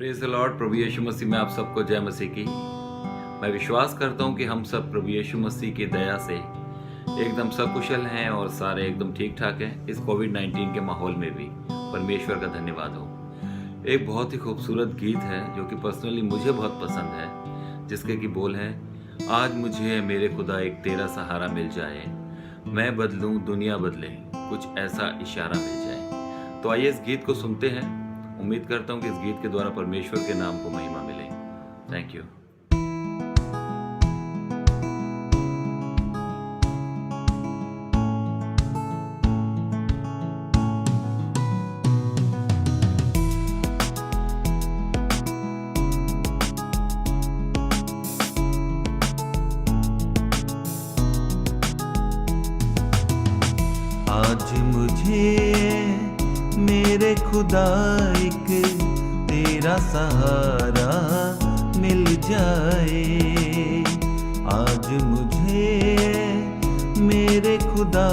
Praise the lord. प्रभु यीशु मसीह में आप सबको जय मसीह की। मैं विश्वास करता हूँ कि हम सब प्रभु यीशु मसीह की दया से एकदम सकुशल हैं और सारे एकदम ठीक ठाक हैं। इस कोविड-19 के माहौल में भी परमेश्वर का धन्यवाद हो। एक बहुत ही खूबसूरत गीत है जो कि पर्सनली मुझे बहुत पसंद है, जिसके की बोल है, आज मुझे मेरे खुदा एक तेरा सहारा मिल जाए, मैं बदलूं दुनिया बदले, कुछ ऐसा इशारा मिल जाए। तो आइए इस गीत को सुनते हैं। उम्मीद करता हूँ कि इस गीत के द्वारा परमेश्वर के नाम को महिमा मिले। Thank you. आज मुझे मेरे खुदा एक तेरा सहारा मिल जाए, आज मुझे मेरे खुदा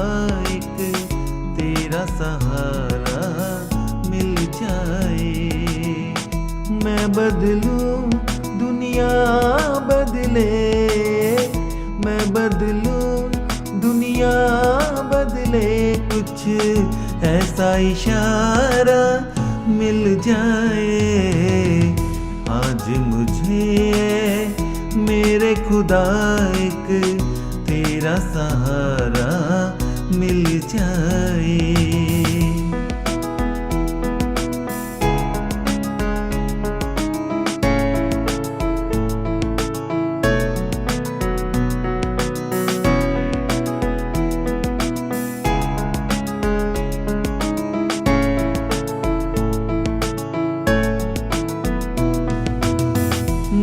एक तेरा सहारा मिल जाए। मैं बदलूं दुनिया बदले, मैं बदलूं दुनिया बदले, कुछ ऐसा इशारा मिल जाए। आज मुझे मेरे खुदा एक तेरा सहारा मिल जाए।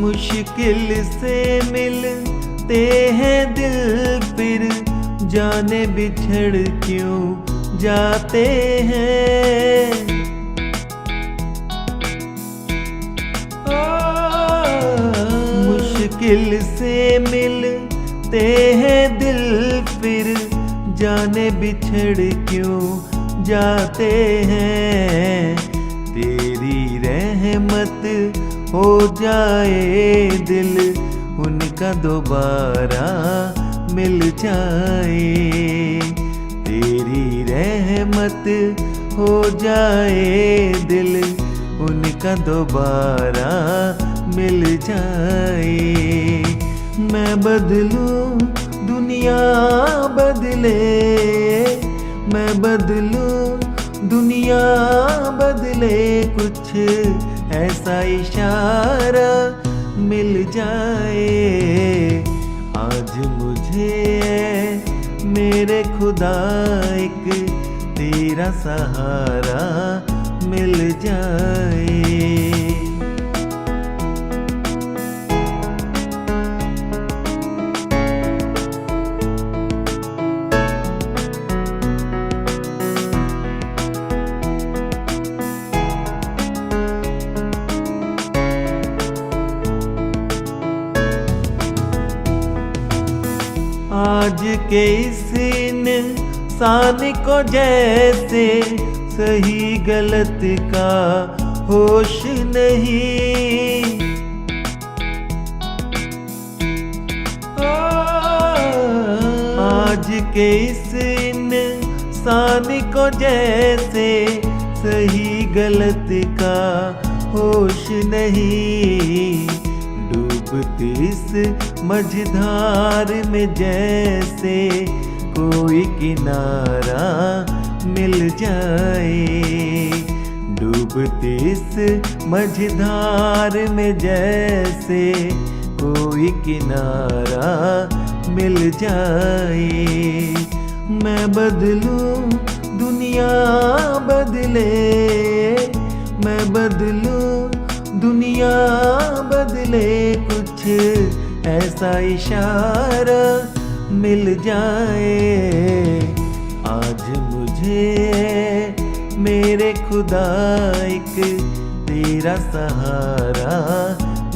मुश्किल से मिलते हैं दिल, फिर जाने बिछड़ क्यों जाते हैं। मुश्किल से मिलते हैं दिल, फिर जाने बिछड़ क्यों जाते हैं। तेरी रहमत हो जाए दिल उनका दोबारा मिल जाए। तेरी रहमत हो जाए दिल उनका दोबारा मिल जाए। मैं बदलूं दुनिया बदले, मैं बदलूं दुनिया बदले, कुछ ऐसा इशारा मिल जाए। आज मुझे मेरे खुदा एक तेरा सहारा मिल जाए। आज के इस इंसान को जैसे सही गलत का होश नहीं, आज के इस इंसान को जैसे सही गलत का होश नहीं। डूबती इस मझधार में जैसे कोई किनारा मिल जाए। डूबती इस मझधार में जैसे कोई किनारा मिल जाए। मैं बदलूं दुनिया बदले, मैं बदलूं दुनिया बदले, कुछ ऐसा इशारा मिल जाए। आज मुझे मेरे खुदा एक तेरा सहारा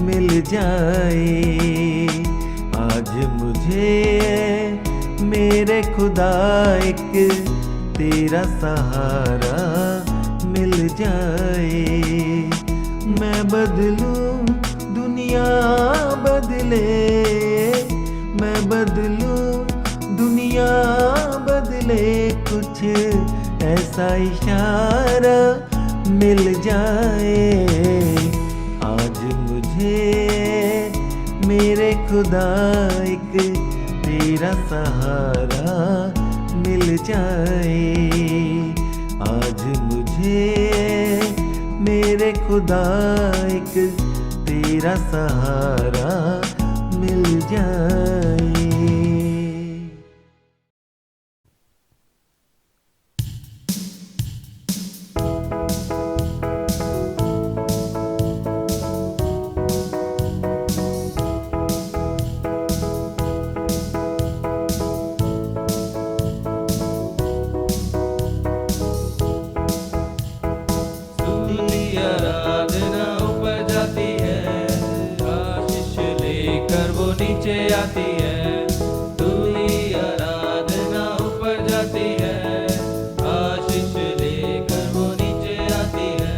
मिल जाए। आज मुझे मेरे खुदा एक तेरा सहारा मिल जाए। मैं बदलूं दुनिया बदले, मैं बदलूं दुनिया बदले, कुछ ऐसा इशारा मिल जाए आज मुझे मेरे खुदा, एक तेरा सहारा मिल जाए आज मुझे मेरे खुदा, एक तेरा सहारा मिल जाए। नीचे आती है, तुम्हारी आराधना ऊपर जाती है, आशीष लेकर वो नीचे आती है।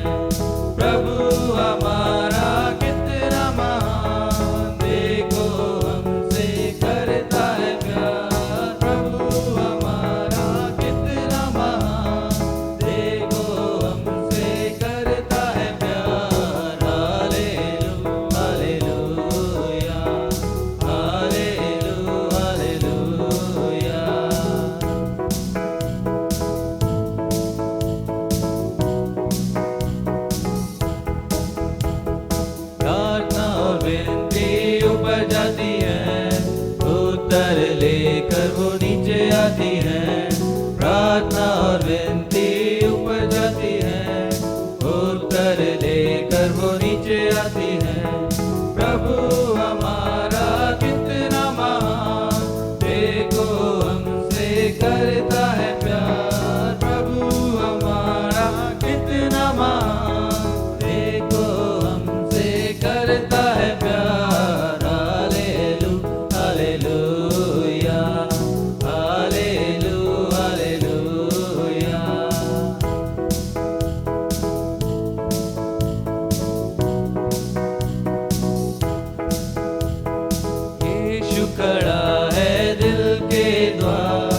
प्रभु हमारा कितना महान, देखो हमसे करता है प्यार। प्रभु हमारा कितना महान, देखो हमसे करता है प्यार। हालेलुया हालेलुया प्रार्थना और विनती ऊपर जाती है, उत्तर लेकर वो नीचे आती है। प्रार्थना और विनती ऊपर जाती है, उत्तर लेकर वो नीचे आती है। प्रभु हमारा कितना महान, देखो हमसे करता है प्यार। प्रभु हमारा कितना महान, देखो हमसे करता है प्यार। Hallelujah hallelujah hallelujah hallelujah. Yeshu खड़ा है दिल के द्वार,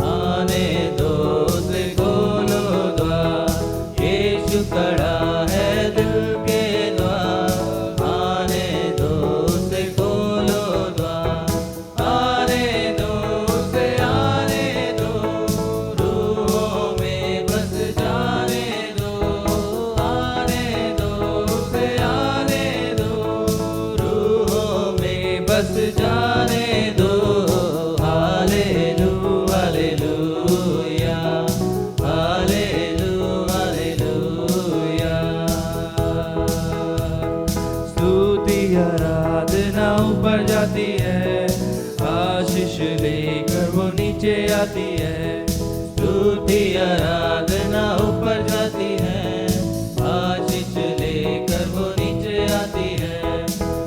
आने दो उसे खोलो द्वार। यीशु खड़ा है दिल के द्वार, आने दो उसे खोलो द्वार। आने दो उसे आने दो, रूहों में बस जाने दो। आने दो उसे आने दो, रूहों में बस जाने दो। Hallelujah hallelujah hallelujah hallelujah. स्तुति आराधना ऊपर जाती है, आशीष लेकर वो नीचे आती है। स्तुति आराधना ऊपर जाती है, आशीष लेकर वो नीचे आती है।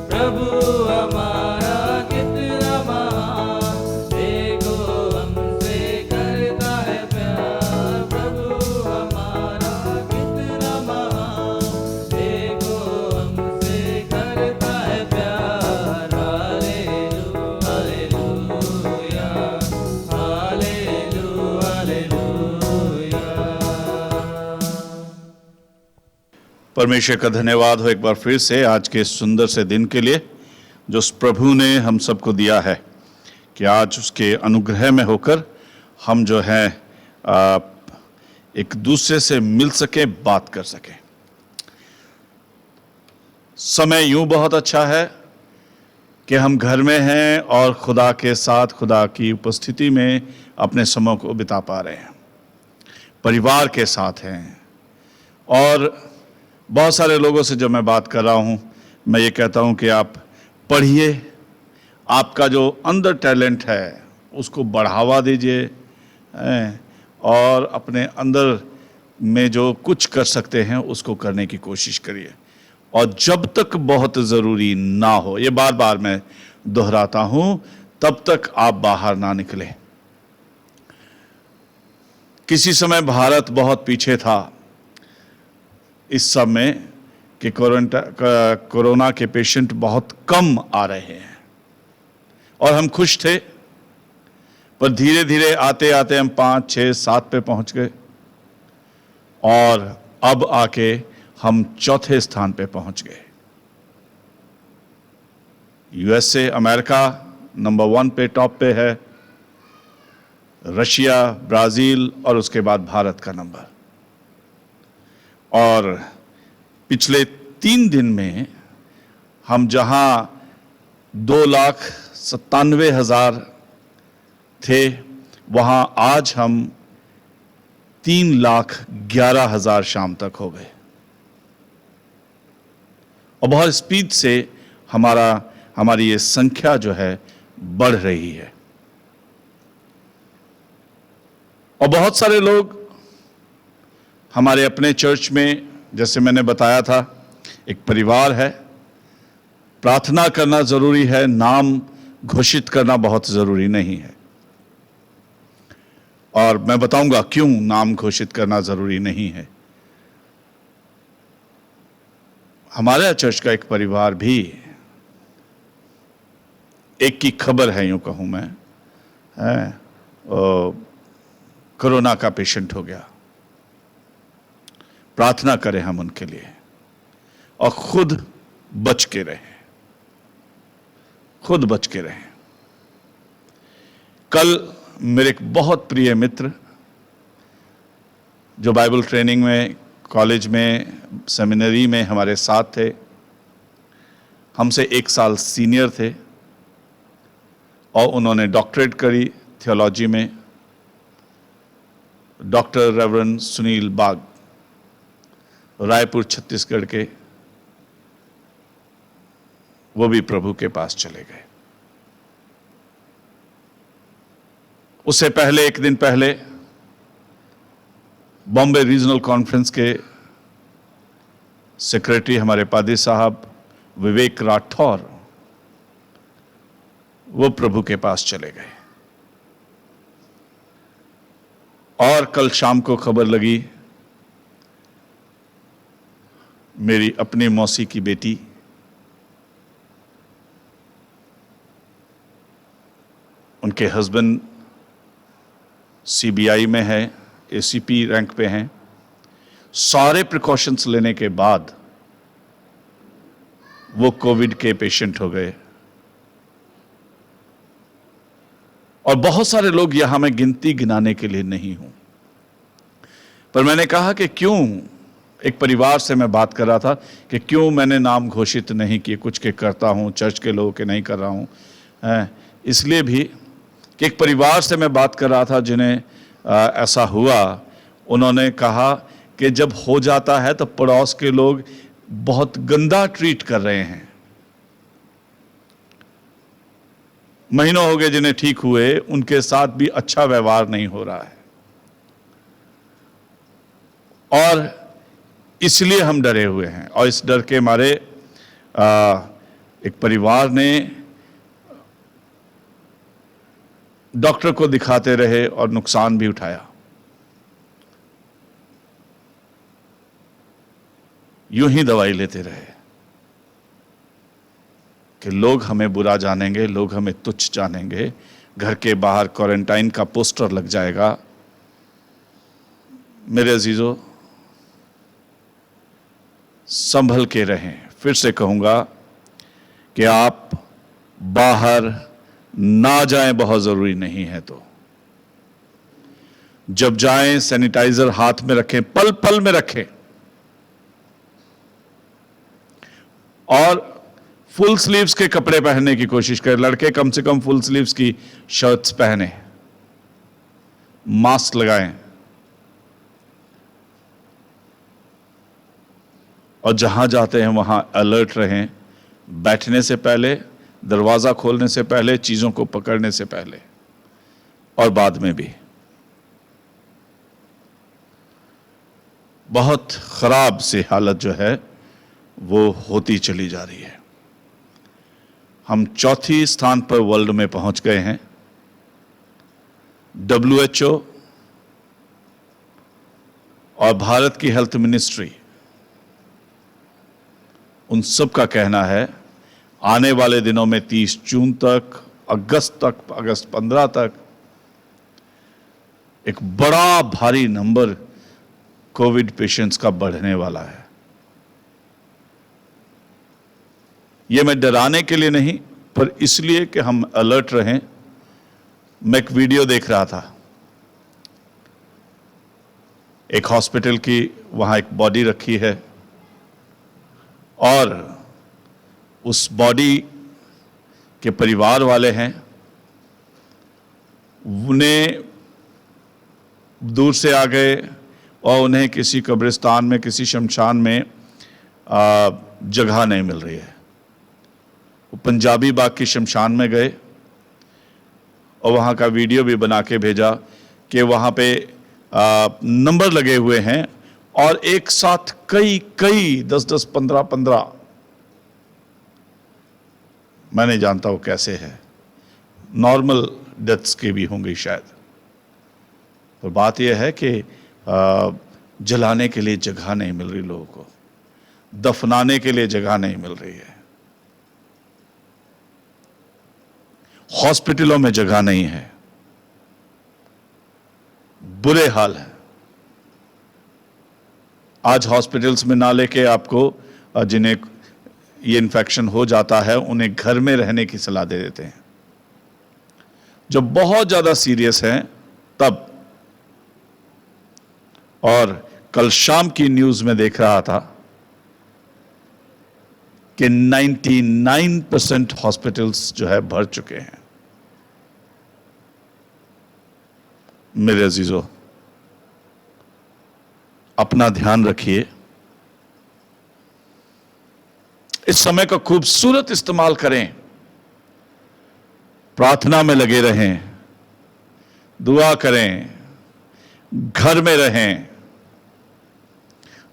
प्रभु हमारा कितना महान, देखो हमसे करता है प्यार। प्रभु हमारा कितना महान, देखो हमसे करता है प्यार। Hallelujah hallelujah hallelujah hallelujah. परमेश्वर का धन्यवाद हो एक बार फिर से आज के सुंदर से दिन के लिए जो उस प्रभु ने हम सबको दिया है कि आज उसके अनुग्रह में होकर हम जो है एक दूसरे से मिल सके, बात कर सके। समय यूं बहुत अच्छा है कि हम घर में हैं और खुदा के साथ, खुदा की उपस्थिति में अपने समय को बिता पा रहे हैं, परिवार के साथ हैं। और बहुत सारे लोगों से जो मैं बात कर रहा हूं, मैं ये कहता हूं कि आप पढ़िए, आपका जो अंदर टैलेंट है उसको बढ़ावा दीजिए और अपने अंदर में जो कुछ कर सकते हैं उसको करने की कोशिश करिए। और जब तक बहुत ज़रूरी ना हो, ये बार बार मैं दोहराता हूं, तब तक आप बाहर ना निकलें। किसी समय भारत बहुत पीछे था इस सब में, कि कोरोना के पेशेंट बहुत कम आ रहे हैं और हम खुश थे, पर धीरे धीरे आते आते हम 5, 6, 7 पे पहुंच गए और अब आके हम चौथे स्थान पे पहुंच गए। यूएसए, अमेरिका नंबर 1 पे, टॉप पे है, रशिया, ब्राजील और उसके बाद भारत का नंबर। और पिछले 3 दिन में हम जहां 2,97,000 थे, वहां आज हम 3,11,000 शाम तक हो गए और बहुत स्पीड से हमारी ये संख्या जो है बढ़ रही है। और बहुत सारे लोग हमारे अपने चर्च में, जैसे मैंने बताया था, एक परिवार है। प्रार्थना करना जरूरी है, नाम घोषित करना बहुत जरूरी नहीं है। और मैं बताऊंगा क्यों नाम घोषित करना जरूरी नहीं है। हमारे चर्च का एक परिवार भी, एक की खबर है यूं कहूं मैं, कोरोना का पेशेंट हो गया। प्रार्थना करें हम उनके लिए और खुद बच के रहें, खुद बच के रहें। कल मेरे एक बहुत प्रिय मित्र जो बाइबल ट्रेनिंग में, कॉलेज में, सेमिनरी में हमारे साथ थे, हमसे 1 साल सीनियर थे और उन्होंने डॉक्टरेट करी थियोलॉजी में, डॉक्टर रेवरेंड सुनील बाग, रायपुर छत्तीसगढ़ के, वो भी प्रभु के पास चले गए। उससे पहले, 1 दिन पहले, बॉम्बे रीजनल कॉन्फ्रेंस के सेक्रेटरी हमारे पादी साहब विवेक राठौर, वो प्रभु के पास चले गए। और कल शाम को खबर लगी, मेरी अपनी मौसी की बेटी, उनके हस्बैंड सीबीआई में है, एसीपी रैंक पे हैं। सारे प्रिकॉशंस लेने के बाद वो कोविड के पेशेंट हो गए। और बहुत सारे लोग यहां, मैं गिनती गिनाने के लिए नहीं हूं, पर मैंने कहा कि क्यों, एक परिवार से मैं बात कर रहा था कि क्यों मैंने नाम घोषित नहीं किए, कुछ के करता हूं, चर्च के लोगों के नहीं कर रहा हूं। इसलिए भी कि एक परिवार से मैं बात कर रहा था जिन्हें ऐसा हुआ। उन्होंने कहा कि जब हो जाता है तो पड़ोस के लोग बहुत गंदा ट्रीट कर रहे हैं। महीनों हो गए जिन्हें ठीक हुए, उनके साथ भी अच्छा व्यवहार नहीं हो रहा है और इसलिए हम डरे हुए हैं। और इस डर के मारे एक परिवार ने डॉक्टर को दिखाते रहे और नुकसान भी उठाया। यूं ही दवाई लेते रहे कि लोग हमें बुरा जानेंगे, लोग हमें तुच्छ जानेंगे, घर के बाहर क्वारंटाइन का पोस्टर लग जाएगा। मेरे अजीजों, संभल के रहें। फिर से कहूंगा कि आप बाहर ना जाएं, बहुत जरूरी नहीं है तो जब जाएं सैनिटाइजर हाथ में रखें, पल पल में रखें और फुल स्लीव्स के कपड़े पहनने की कोशिश करें। लड़के कम से कम फुल स्लीव्स की शर्ट्स पहने, मास्क लगाएं और जहां जाते हैं वहां अलर्ट रहें। बैठने से पहले, दरवाजा खोलने से पहले, चीजों को पकड़ने से पहले और बाद में भी। बहुत खराब सी हालत जो है वो होती चली जा रही है। हम चौथी स्थान पर वर्ल्ड में पहुंच गए हैं। WHO और भारत की हेल्थ मिनिस्ट्री उन सब का कहना है आने वाले दिनों में 30 जून तक, अगस्त 15 तक एक बड़ा भारी नंबर कोविड पेशेंट्स का बढ़ने वाला है। यह मैं डराने के लिए नहीं, पर इसलिए कि हम अलर्ट रहें। मैं एक वीडियो देख रहा था, एक हॉस्पिटल की वहां एक बॉडी रखी है और उस बॉडी के परिवार वाले हैं, उन्हें दूर से आ गए और उन्हें किसी कब्रिस्तान में, किसी शमशान में जगह नहीं मिल रही है। वो पंजाबी बाग की शमशान में गए और वहाँ का वीडियो भी बना के भेजा कि वहाँ पे नंबर लगे हुए हैं और एक साथ कई 10, 15 मैं नहीं जानता वो कैसे है, नॉर्मल डेथ्स के भी होंगे शायद। पर बात यह है कि जलाने के लिए जगह नहीं मिल रही लोगों को, दफनाने के लिए जगह नहीं मिल रही है, हॉस्पिटलों में जगह नहीं है, बुरे हाल है। आज हॉस्पिटल्स में ना लेके आपको जिन्हें ये इन्फेक्शन हो जाता है उन्हें घर में रहने की सलाह दे देते हैं। जब बहुत ज्यादा सीरियस हैं तब। और कल शाम की न्यूज में देख रहा था कि 99% हॉस्पिटल्स जो है भर चुके हैं। मेरे अजीजों, अपना ध्यान रखिए, इस समय का खूबसूरत इस्तेमाल करें, प्रार्थना में लगे रहें, दुआ करें, घर में रहें,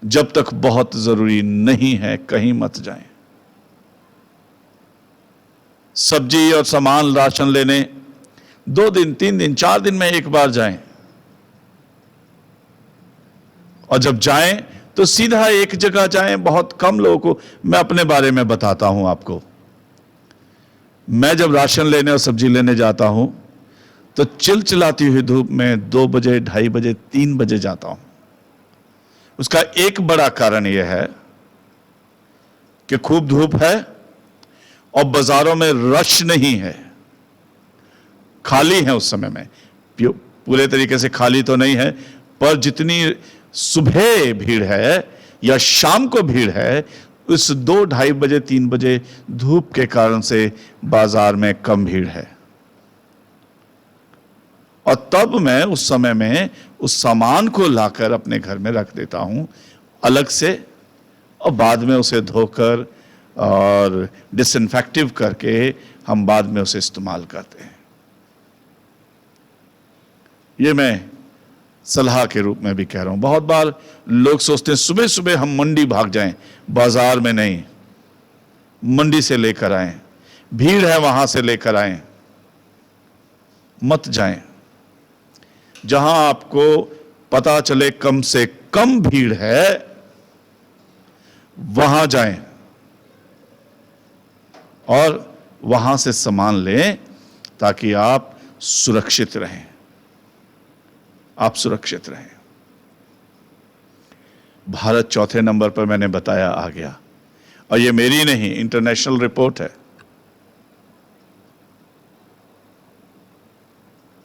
जब तक बहुत जरूरी नहीं है कहीं मत जाएं। सब्जी और सामान राशन लेने 2 दिन, 3 दिन, 4 दिन में एक बार जाएं, और जब जाएं तो सीधा एक जगह जाएं। बहुत कम लोगों को, मैं अपने बारे में बताता हूं आपको, मैं जब राशन लेने और सब्जी लेने जाता हूं तो चिलचिलाती हुई धूप में 2 बजे, 2:30 बजे, 3 बजे जाता हूं। उसका एक बड़ा कारण यह है कि खूब धूप है और बाजारों में रश नहीं है, खाली है। उस समय में पूरे तरीके से खाली तो नहीं है, पर जितनी सुबह भीड़ है या शाम को भीड़ है, उस 2, 2:30 बजे, 3 बजे धूप के कारण से बाजार में कम भीड़ है। और तब मैं उस समय में उस सामान को लाकर अपने घर में रख देता हूं अलग से, और बाद में उसे धोकर और डिसइंफेक्टिव करके हम बाद में उसे इस्तेमाल करते हैं। ये मैं सलाह के रूप में भी कह रहा हूं। बहुत बार लोग सोचते हैं सुबह सुबह हम मंडी भाग जाएं, बाजार में नहीं, मंडी से लेकर आएं, भीड़ है वहां से लेकर आएं। मत जाएं, जहां आपको पता चले कम से कम भीड़ है वहां जाएं और वहां से सामान लें ताकि आप सुरक्षित रहें, आप सुरक्षित रहें। भारत 4थे नंबर पर मैंने बताया आ गया, और ये मेरी नहीं, इंटरनेशनल रिपोर्ट है।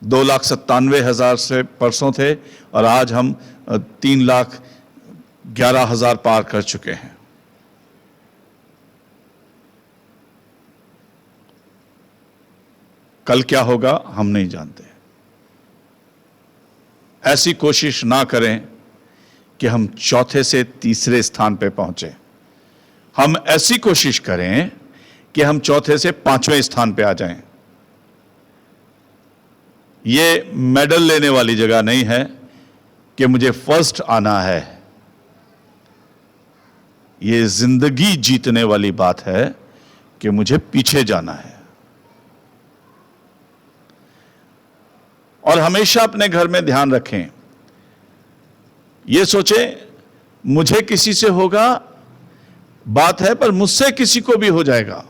2,97,000 से परसों थे और आज हम 3,11,000 पार कर चुके हैं। कल क्या होगा हम नहीं जानते। ऐसी कोशिश ना करें कि हम 4थे से 3रे स्थान पे पहुंचे। हम ऐसी कोशिश करें कि हम 4थे से 5वें स्थान पे आ जाएं। ये मेडल लेने वाली जगह नहीं है कि मुझे फर्स्ट आना है। ये जिंदगी जीतने वाली बात है कि मुझे पीछे जाना है। और हमेशा अपने घर में ध्यान रखें, ये सोचें मुझे किसी से होगा, बात है, पर मुझसे किसी को भी हो जाएगा।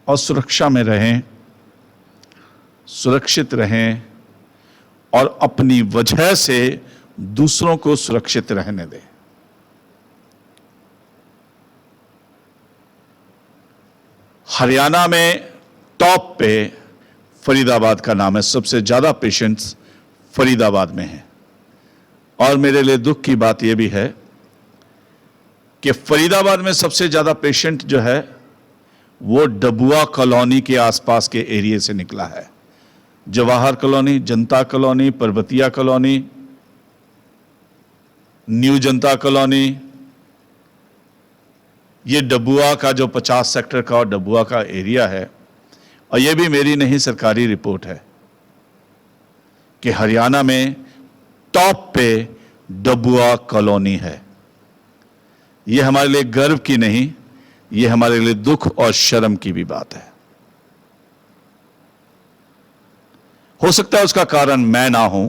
और सुरक्षा में रहें, सुरक्षित रहें और अपनी वजह से दूसरों को सुरक्षित रहने दें। हरियाणा में टॉप पे फरीदाबाद का नाम है, सबसे ज्यादा पेशेंट्स फरीदाबाद में हैं। और मेरे लिए दुख की बात यह भी है कि फरीदाबाद में सबसे ज्यादा पेशेंट जो है वो डबुआ कॉलोनी के आसपास के एरिया से निकला है। जवाहर कॉलोनी, जनता कॉलोनी, पर्वतिया कॉलोनी, न्यू जनता कॉलोनी, ये डबुआ का जो 50 सेक्टर का और डबुआ का एरिया है। और ये भी मेरी नहीं, सरकारी रिपोर्ट है कि हरियाणा में टॉप पे डबुआ कॉलोनी है। ये हमारे लिए गर्व की नहीं, ये हमारे लिए दुख और शर्म की भी बात है। हो सकता है उसका कारण मैं ना हूं,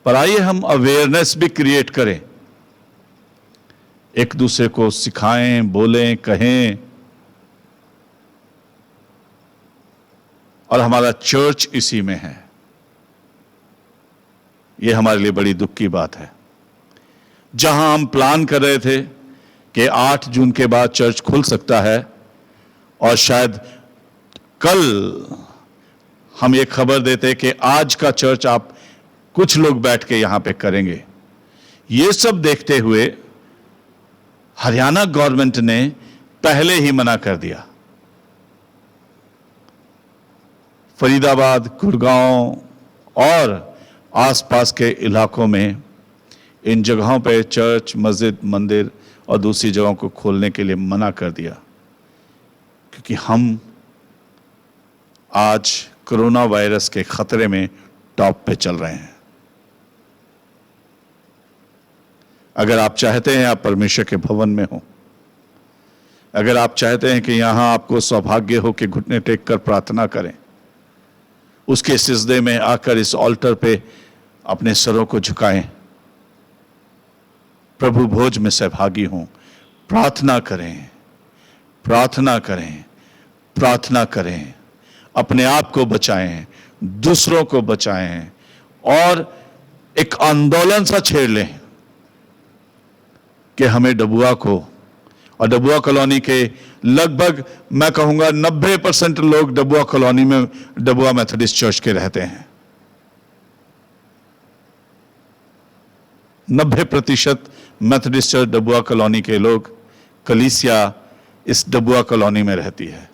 पर आइए हम अवेयरनेस भी क्रिएट करें, एक दूसरे को सिखाएं, बोलें, कहें। और हमारा चर्च इसी में है। यह हमारे लिए बड़ी दुख की बात है। जहां हम प्लान कर रहे थे कि 8 जून के बाद चर्च खुल सकता है, और शायद कल हम ये खबर देते कि आज का चर्च आप कुछ लोग बैठ के यहां पे करेंगे। ये सब देखते हुए हरियाणा गवर्नमेंट ने पहले ही मना कर दिया। फरीदाबाद, गुड़गांव और आसपास के इलाकों में इन जगहों पे चर्च, मस्जिद, मंदिर और दूसरी जगहों को खोलने के लिए मना कर दिया, क्योंकि हम आज कोरोना वायरस के खतरे में टॉप पे चल रहे हैं। अगर आप चाहते हैं आप परमेश्वर के भवन में हो, अगर आप चाहते हैं कि यहां आपको सौभाग्य हो कि घुटने टेक कर प्रार्थना करें, उसके सिजदे में आकर इस ऑल्टर पे अपने सरों को झुकाएं, प्रभु भोज में सहभागी हों, प्रार्थना करें, प्रार्थना करें, प्रार्थना करें, अपने आप को बचाएं, दूसरों को बचाएं और एक आंदोलन सा छेड़ लें कि हमें डबुआ को और डबुआ कॉलोनी के लगभग मैं कहूंगा 90% लोग डबुआ कॉलोनी में डबुआ मेथोडिस्ट चर्च के रहते हैं। 90% मेथोडिस्ट चर्च डबुआ कॉलोनी के लोग, कलीसिया इस डबुआ कॉलोनी में रहती है।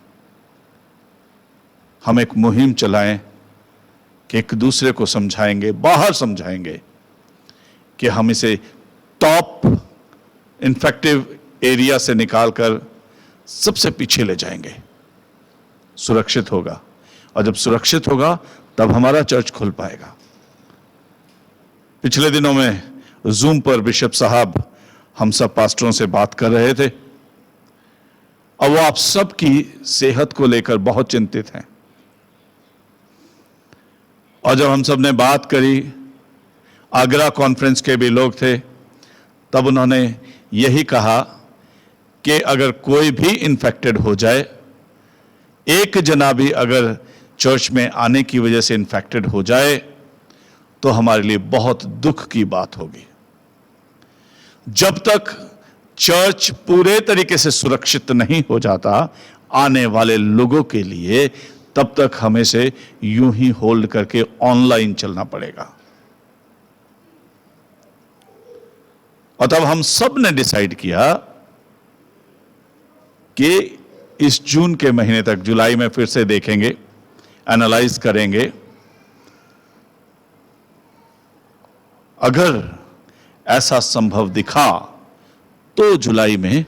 हम एक मुहिम चलाएं कि एक दूसरे को समझाएंगे, बाहर समझाएंगे कि हम इसे टॉप इन्फेक्टिव एरिया से निकालकर सबसे पीछे ले जाएंगे। सुरक्षित होगा, और जब सुरक्षित होगा तब हमारा चर्च खुल पाएगा। पिछले दिनों में जूम पर बिशप साहब हम सब पास्टरों से बात कर रहे थे, और वो आप सबकी सेहत को लेकर बहुत चिंतित हैं। और जब हम सब ने बात करी, आगरा कॉन्फ्रेंस के भी लोग थे, तब उन्होंने यही कहा कि अगर कोई भी इन्फेक्टेड हो जाए, एक जना भी अगर चर्च में आने की वजह से इन्फेक्टेड हो जाए, तो हमारे लिए बहुत दुख की बात होगी। जब तक चर्च पूरे तरीके से सुरक्षित नहीं हो जाता आने वाले लोगों के लिए, तब तक हमें से यूं ही होल्ड करके ऑनलाइन चलना पड़ेगा। और तब हम सब ने डिसाइड किया कि इस जून के महीने तक, जुलाई में फिर से देखेंगे, एनालाइज करेंगे। अगर ऐसा संभव दिखा तो जुलाई में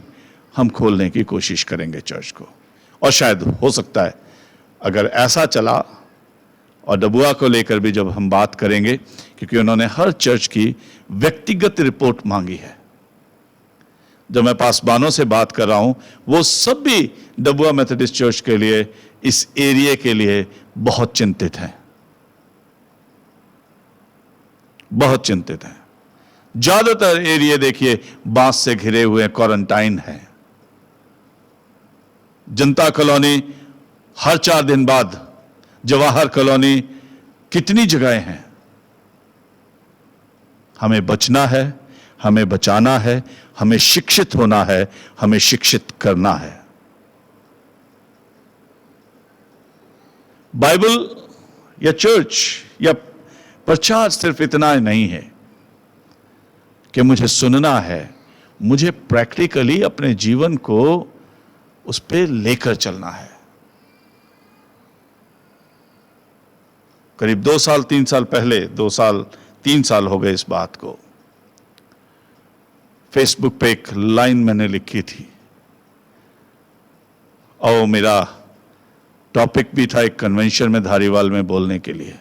हम खोलने की कोशिश करेंगे चर्च को। और शायद हो सकता है अगर ऐसा चला, और डबुआ को लेकर भी जब हम बात करेंगे, क्योंकि उन्होंने हर चर्च की व्यक्तिगत रिपोर्ट मांगी है। जो मैं पासबानों से बात कर रहा हूं, वो सब भी डबुआ मेथोडिस्ट चर्च के लिए, इस एरिया के लिए बहुत चिंतित हैं, बहुत चिंतित हैं। ज्यादातर एरिया देखिए बांस से घिरे हुए क्वारंटाइन है। जनता कॉलोनी हर 4 दिन बाद, जवाहर कॉलोनी, कितनी जगहें हैं। हमें बचना है, हमें बचाना है, हमें शिक्षित होना है, हमें शिक्षित करना है। बाइबल या चर्च या प्रचार सिर्फ इतना नहीं है कि मुझे सुनना है, मुझे प्रैक्टिकली अपने जीवन को उस पे लेकर चलना है। करीब 2 साल 3 साल पहले, 2 साल 3 साल हो गए इस बात को, फेसबुक पे एक लाइन मैंने लिखी थी और मेरा टॉपिक भी था एक कन्वेंशन में धारीवाल में बोलने के लिए।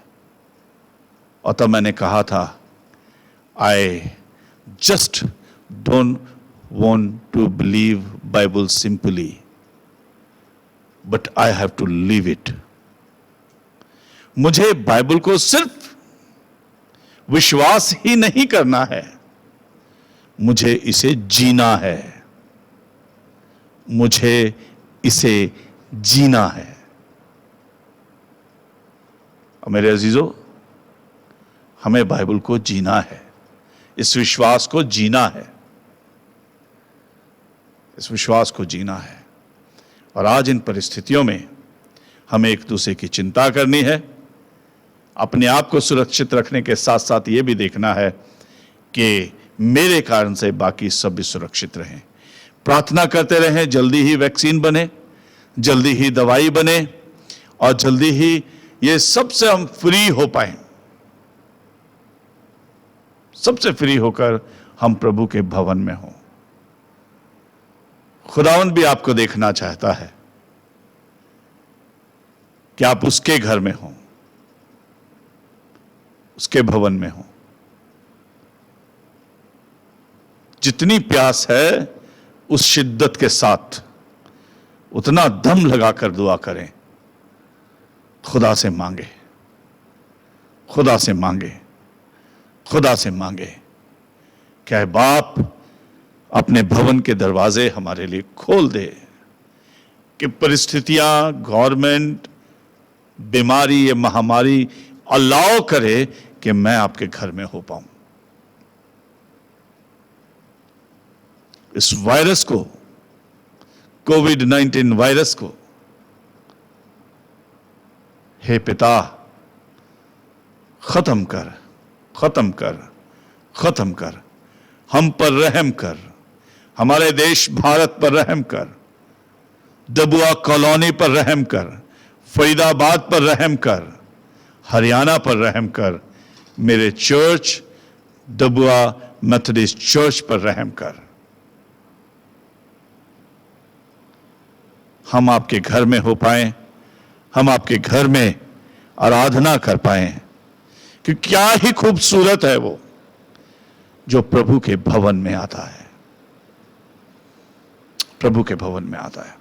और तब मैंने कहा था, I just don't want to believe Bible simply, but I have to live it. मुझे बाइबल को सिर्फ विश्वास ही नहीं करना है, मुझे इसे जीना है, मुझे इसे जीना है। और मेरे अजीजों, हमें बाइबल को जीना है, इस विश्वास को जीना है, इस विश्वास को जीना है। और आज इन परिस्थितियों में हमें एक दूसरे की चिंता करनी है, अपने आप को सुरक्षित रखने के साथ साथ ये भी देखना है कि मेरे कारण से बाकी सब भी सुरक्षित रहें। प्रार्थना करते रहें, जल्दी ही वैक्सीन बने, जल्दी ही दवाई बने और जल्दी ही ये सबसे हम फ्री हो पाए, सबसे फ्री होकर हम प्रभु के भवन में हों। खुदावंद भी आपको देखना चाहता है कि आप उसके घर में हों, उसके भवन में हों। जितनी प्यास है उस शिद्दत के साथ उतना दम लगाकर दुआ करें, खुदा से मांगे, खुदा से मांगे, खुदा से मांगे। क्या है बाप अपने भवन के दरवाजे हमारे लिए खोल दे कि परिस्थितियां, गवर्नमेंट, बीमारी या महामारी अलाउ करे कि मैं आपके घर में हो पाऊं। इस वायरस को, कोविड-19 वायरस को, हे पिता, खत्म कर, खत्म कर, खत्म कर। हम पर रहम कर, हमारे देश भारत पर रहम कर, डबुआ कॉलोनी पर रहम कर, फरीदाबाद पर रहम कर, हरियाणा पर रहम कर, मेरे चर्च डबुआ मेथोडिस्ट चर्च पर रहम कर। हम आपके घर में हो पाए, हम आपके घर में आराधना कर पाए, कि क्या ही खूबसूरत है वो जो प्रभु के भवन में आता है, प्रभु के भवन में आता है।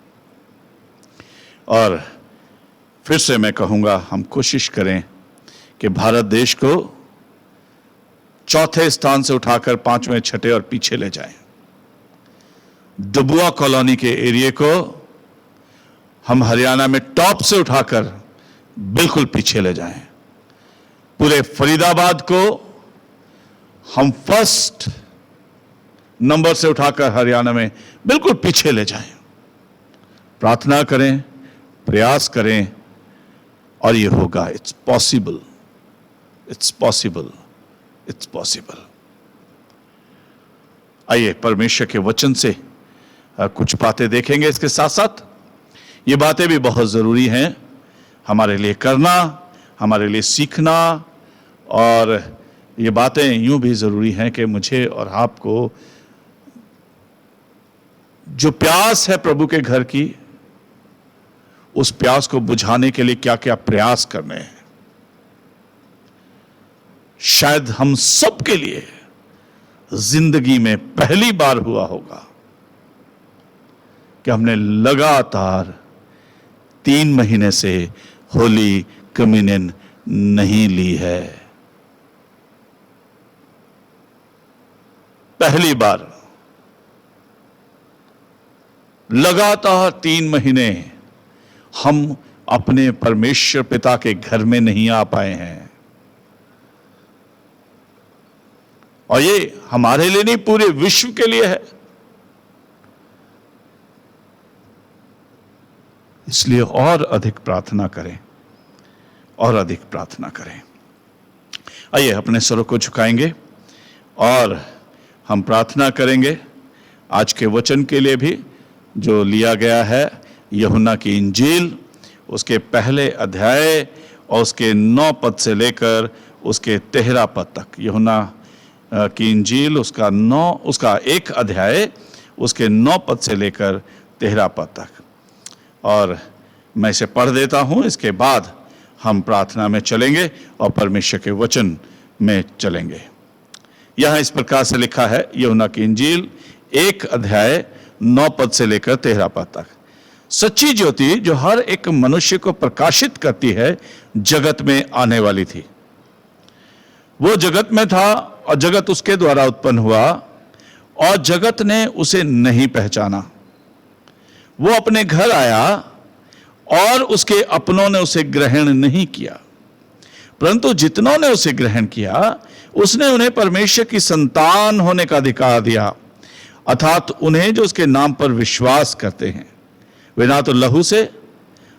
और फिर से मैं कहूंगा, हम कोशिश करें कि भारत देश को 4थे स्थान से उठाकर 5वें, 6ठे और पीछे ले जाएं। डबुआ कॉलोनी के एरिया को हम हरियाणा में टॉप से उठाकर बिल्कुल पीछे ले जाएं। पूरे फरीदाबाद को हम फर्स्ट नंबर से उठाकर हरियाणा में बिल्कुल पीछे ले जाएं। प्रार्थना करें, प्रयास करें और ये होगा। It's possible, it's possible, it's possible. आइए परमेश्वर के वचन से कुछ बातें देखेंगे। इसके साथ साथ ये बातें भी बहुत जरूरी हैं हमारे लिए करना, हमारे लिए सीखना। और ये बातें यूं भी जरूरी हैं कि मुझे और आपको जो प्यास है प्रभु के घर की, उस प्यास को बुझाने के लिए क्या क्या प्रयास करने हैं। शायद हम सब के लिए जिंदगी में पहली बार हुआ होगा कि हमने लगातार 3 महीने से होली कम्युनियन नहीं ली है। पहली बार लगातार 3 महीने हम अपने परमेश्वर पिता के घर में नहीं आ पाए हैं। और ये हमारे लिए नहीं, पूरे विश्व के लिए है। इसलिए और अधिक प्रार्थना करें, और अधिक प्रार्थना करें। आइए अपने स्वरों को झुकाएंगे और हम प्रार्थना करेंगे आज के वचन के लिए भी, जो लिया गया है यूहन्ना की इंजील, उसके पहले अध्याय और उसके 9 पद से लेकर उसके 13 पद तक। यूहन्ना की इंजील उसका 1 अध्याय उसके 9 पद से लेकर 13 पद तक। और मैं इसे पढ़ देता हूं, इसके बाद हम प्रार्थना में चलेंगे और परमेश्वर के वचन में चलेंगे। यहां इस प्रकार से लिखा है, यूहन्ना की इंजील 1 अध्याय 9 पद से लेकर 13 पद तक। सच्ची ज्योति जो हर एक मनुष्य को प्रकाशित करती है जगत में आने वाली थी। वो जगत में था और जगत उसके द्वारा उत्पन्न हुआ और जगत ने उसे नहीं पहचाना। वो अपने घर आया और उसके अपनों ने उसे ग्रहण नहीं किया, परंतु जितनों ने उसे ग्रहण किया उसने उन्हें परमेश्वर की संतान होने का अधिकार दिया, अर्थात उन्हें जो उसके नाम पर विश्वास करते हैं। वे ना तो लहू से,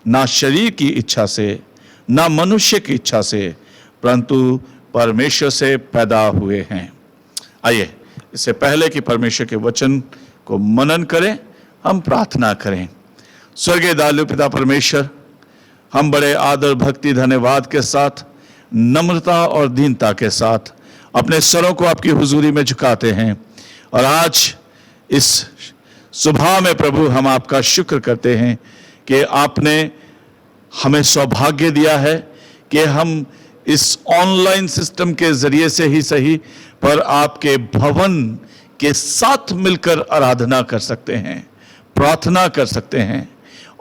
ना शरीर की इच्छा से, ना मनुष्य की इच्छा से, परंतु परमेश्वर से पैदा हुए हैं। आइए इससे पहले कि परमेश्वर के वचन को मनन करें, हम प्रार्थना करें। स्वर्गीय दयालु पिता परमेश्वर, हम बड़े आदर, भक्ति, धन्यवाद के साथ, नम्रता और दीनता के साथ अपने स्वरों को आपकी हुजूरी में झुकाते हैं। और आज इस सुबह में प्रभु हम आपका शुक्र करते हैं कि आपने हमें सौभाग्य दिया है कि हम इस ऑनलाइन सिस्टम के जरिए से ही सही, पर आपके भवन के साथ मिलकर आराधना कर सकते हैं, प्रार्थना कर सकते हैं।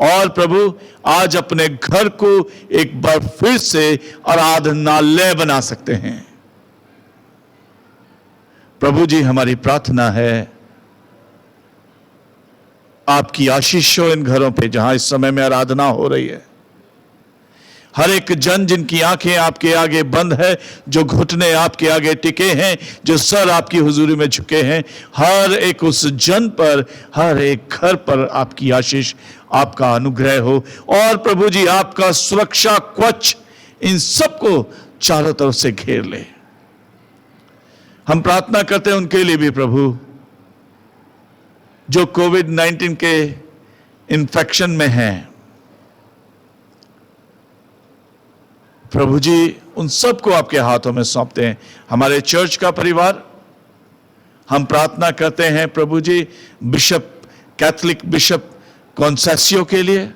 और प्रभु आज अपने घर को एक बार फिर से आराधनालय बना सकते हैं। प्रभु जी, हमारी प्रार्थना है आपकी आशीष हो इन घरों पे जहां इस समय में आराधना हो रही है। हर एक जन जिनकी आंखें आपके आगे बंद है, जो घुटने आपके आगे टिके हैं, जो सर आपकी हुजूरी में झुके हैं, हर एक उस जन पर, हर एक घर पर आपकी आशीष, आपका अनुग्रह हो। और प्रभु जी आपका सुरक्षा कवच इन सबको चारों तरफ से घेर ले। हम प्रार्थना करते हैं उनके लिए भी प्रभु जो कोविड-19 के इन्फेक्शन में हैं। प्रभु जी उन सबको आपके हाथों में सौंपते हैं। हमारे चर्च का परिवार, हम प्रार्थना करते हैं प्रभु जी बिशप, कैथोलिक बिशप कॉन्सेसियो के लिए।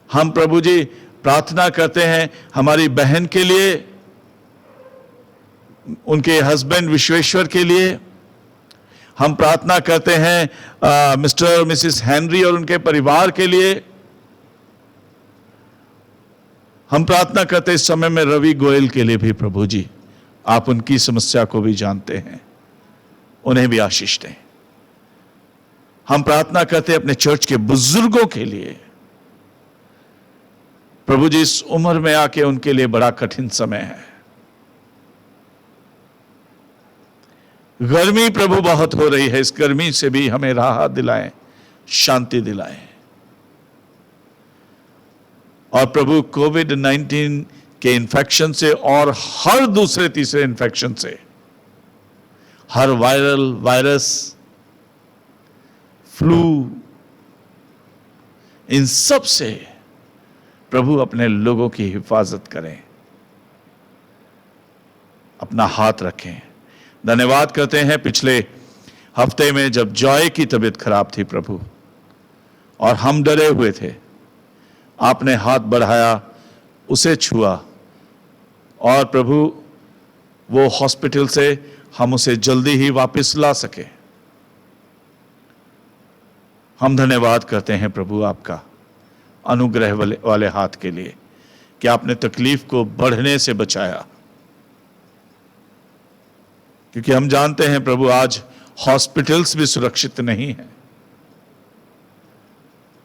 हम प्रभु जी प्रार्थना करते हैं हमारी बहन के लिए, उनके हस्बैंड विश्वेश्वर के लिए। हम प्रार्थना करते हैं मिस्टर और मिसिस हेनरी और उनके परिवार के लिए। हम प्रार्थना करते हैं इस समय में रवि गोयल के लिए भी प्रभु जी, आप उनकी समस्या को भी जानते हैं, उन्हें भी आशीष दें। हम प्रार्थना करते हैं अपने चर्च के बुजुर्गों के लिए। प्रभु जी इस उम्र में आके उनके लिए बड़ा कठिन समय है। गर्मी प्रभु बहुत हो रही है, इस गर्मी से भी हमें राहत दिलाएं, शांति दिलाएं। और प्रभु कोविड-19 के इन्फेक्शन से और हर दूसरे तीसरे इन्फेक्शन से, हर वायरस, फ्लू, इन सब से प्रभु अपने लोगों की हिफाजत करें, अपना हाथ रखें। धन्यवाद करते हैं पिछले हफ्ते में जब जॉय की तबीयत खराब थी प्रभु, और हम डरे हुए थे, आपने हाथ बढ़ाया, उसे छुआ, और प्रभु वो हॉस्पिटल से हम उसे जल्दी ही वापस ला सके। हम धन्यवाद करते हैं प्रभु आपका अनुग्रह वाले हाथ के लिए कि आपने तकलीफ को बढ़ने से बचाया। क्योंकि हम जानते हैं प्रभु आज हॉस्पिटल्स भी सुरक्षित नहीं है,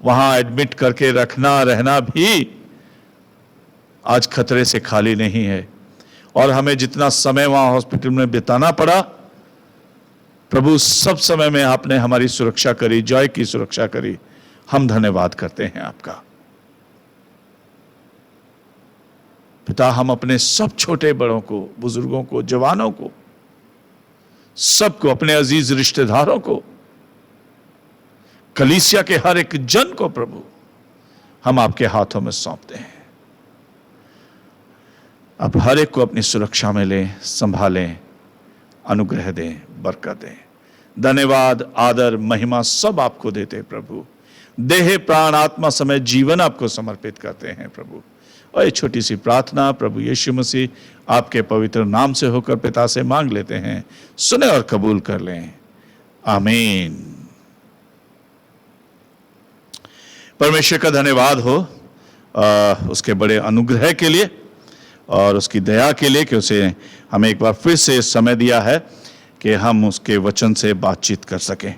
वहां एडमिट करके रहना भी आज खतरे से खाली नहीं है। और हमें जितना समय वहां हॉस्पिटल में बिताना पड़ा, प्रभु सब समय में आपने हमारी सुरक्षा करी, जॉय की सुरक्षा करी। हम धन्यवाद करते हैं आपका। पिता, हम अपने सब छोटे बड़ों को, बुजुर्गों को, जवानों को, सबको, अपने अजीज रिश्तेदारों को, कलीसिया के हर एक जन को प्रभु हम आपके हाथों में सौंपते हैं। आप हर एक को अपनी सुरक्षा में लें, संभालें, अनुग्रह दें, बरकत दें। धन्यवाद, आदर, महिमा सब आपको देते हैं प्रभु। देह, प्राण, आत्मा समेत जीवन आपको समर्पित करते हैं प्रभु। और ये छोटी सी प्रार्थना प्रभु यीशु मसीह आपके पवित्र नाम से होकर पिता से मांग लेते हैं। सुने और कबूल कर लें। आमीन। परमेश्वर का धन्यवाद हो उसके बड़े अनुग्रह के लिए और उसकी दया के लिए कि उसे हमें एक बार फिर से समय दिया है कि हम उसके वचन से बातचीत कर सकें।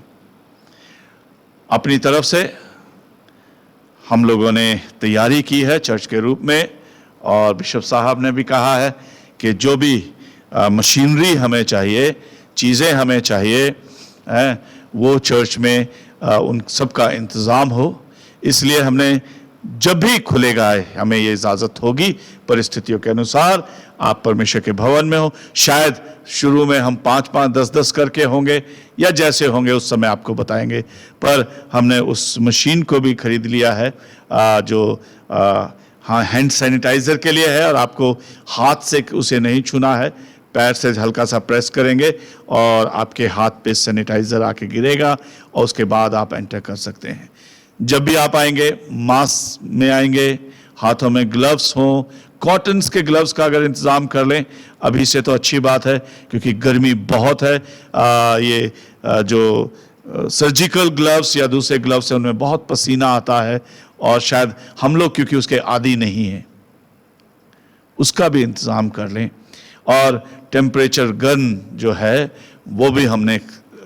अपनी तरफ से हम लोगों ने तैयारी की है चर्च के रूप में, और बिशप साहब ने भी कहा है कि जो भी मशीनरी हमें चाहिए, चीज़ें हमें चाहिए, वो चर्च में उन सब का इंतज़ाम हो। इसलिए हमने जब भी खुलेगा हमें ये इजाज़त होगी परिस्थितियों के अनुसार आप परमेश्वर के भवन में हो। शायद शुरू में हम 5-5, 10-10 करके होंगे या जैसे होंगे उस समय आपको बताएंगे, पर हमने उस मशीन को भी खरीद लिया है जो हाँ हैंड सैनिटाइज़र के लिए है, और आपको हाथ से उसे नहीं छूना है, पैर से हल्का सा प्रेस करेंगे और आपके हाथ पे सैनिटाइज़र आके गिरेगा और उसके बाद आप एंटर कर सकते हैं। जब भी आप आएंगे मास्क में आएंगे, हाथों में ग्लव्स हों, कॉटन्स के ग्लव्स का अगर इंतज़ाम कर लें अभी से तो अच्छी बात है, क्योंकि गर्मी बहुत है। ये जो सर्जिकल ग्लव्स या दूसरे ग्लव्स हैं उनमें बहुत पसीना आता है, और शायद हम लोग क्योंकि उसके आदी नहीं हैं, उसका भी इंतज़ाम कर लें। और टेम्परेचर गन जो है वो भी हमने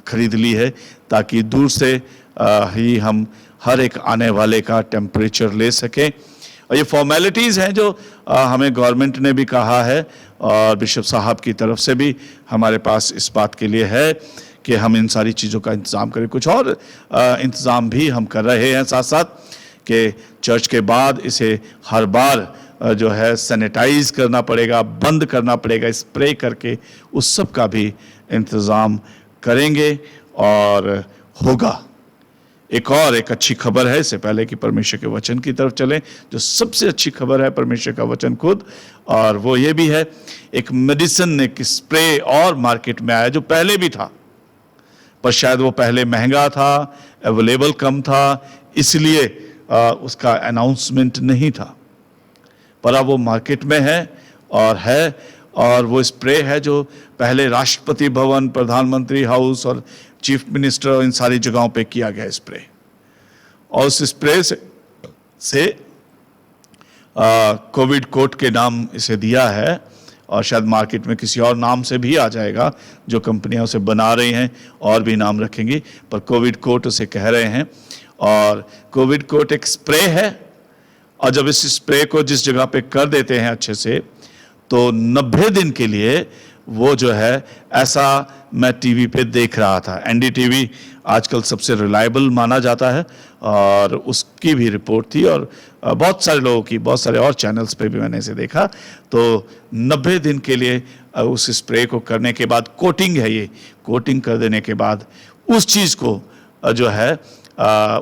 खरीद ली है, ताकि दूर से ही हम हर एक आने वाले का टेम्परेचर ले सकें। और ये फॉर्मेलिटीज़ हैं जो हमें गवर्नमेंट ने भी कहा है, और बिशप साहब की तरफ से भी हमारे पास इस बात के लिए है कि हम इन सारी चीज़ों का इंतज़ाम करें। कुछ और इंतज़ाम भी हम कर रहे हैं साथ साथ, कि चर्च के बाद इसे हर बार जो है सैनिटाइज़ करना पड़ेगा, बंद करना पड़ेगा स्प्रे करके, उस सब का भी इंतज़ाम करेंगे और होगा। एक अच्छी खबर है, इससे पहले कि परमेश्वर के वचन की तरफ चलें, जो सबसे अच्छी खबर है परमेश्वर का वचन खुद, और वो ये भी है, एक मेडिसिन, एक स्प्रे और मार्केट में आया जो पहले भी था, पर शायद वो पहले महंगा था, अवेलेबल कम था, इसलिए उसका अनाउंसमेंट नहीं था, पर अब वो मार्केट में है। और वो स्प्रे है जो पहले राष्ट्रपति भवन, प्रधानमंत्री हाउस और चीफ मिनिस्टर, इन सारी जगहों पे किया गया स्प्रे। और उस स्प्रे से कोविड कोट के नाम इसे दिया है, और शायद मार्केट में किसी और नाम से भी आ जाएगा, जो कंपनियां उसे बना रही हैं और भी नाम रखेंगी, पर कोविड कोट उसे कह रहे हैं। और कोविड कोट एक स्प्रे है, और जब इस स्प्रे को जिस जगह पे कर देते हैं अच्छे से, तो 90 दिन के लिए वो जो है, ऐसा मैं टीवी पे देख रहा था, एनडीटीवी आजकल सबसे रिलायबल माना जाता है, और उसकी भी रिपोर्ट थी, और बहुत सारे लोगों की, बहुत सारे और चैनल्स पे भी मैंने इसे देखा। तो 90 दिन के लिए उस स्प्रे को करने के बाद, कोटिंग है ये, कोटिंग कर देने के बाद उस चीज़ को जो है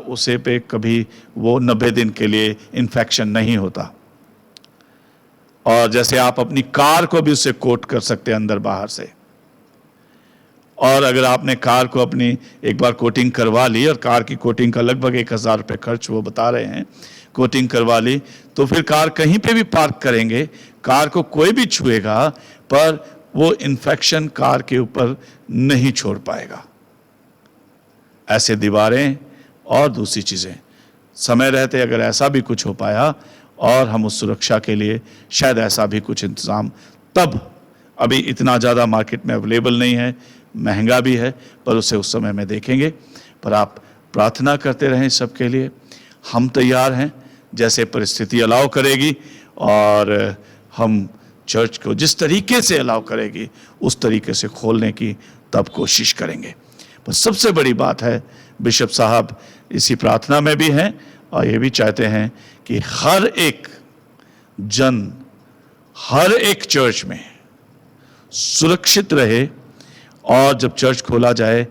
उसे पे कभी वो 90 दिन के लिए इन्फेक्शन नहीं होता। और जैसे आप अपनी कार को भी उससे कोट कर सकते हैं अंदर बाहर से। और अगर आपने कार को अपनी एक बार कोटिंग करवा ली, और कार की कोटिंग का लगभग 1000 रुपये खर्च वो बता रहे हैं, कोटिंग करवा ली, तो फिर कार कहीं पे भी पार्क करेंगे, कार को कोई भी छुएगा, पर वो इन्फेक्शन कार के ऊपर नहीं छोड़ पाएगा। ऐसे दीवारें और दूसरी चीज़ें, समय रहते अगर ऐसा भी कुछ हो पाया, और हम उस सुरक्षा के लिए शायद ऐसा भी कुछ इंतज़ाम तब अभी इतना ज़्यादा मार्केट में अवेलेबल नहीं है, महंगा भी है, पर उसे उस समय में देखेंगे। पर आप प्रार्थना करते रहें सबके लिए। हम तैयार हैं जैसे परिस्थिति अलाउ करेगी, और हम चर्च को जिस तरीके से अलाउ करेगी उस तरीके से खोलने की तब कोशिश करेंगे। पर सबसे बड़ी बात है, बिशप साहब इसी प्रार्थना में भी हैं और ये भी चाहते हैं कि हर एक जन, हर एक चर्च में सुरक्षित रहे, और जब चर्च खोला जाए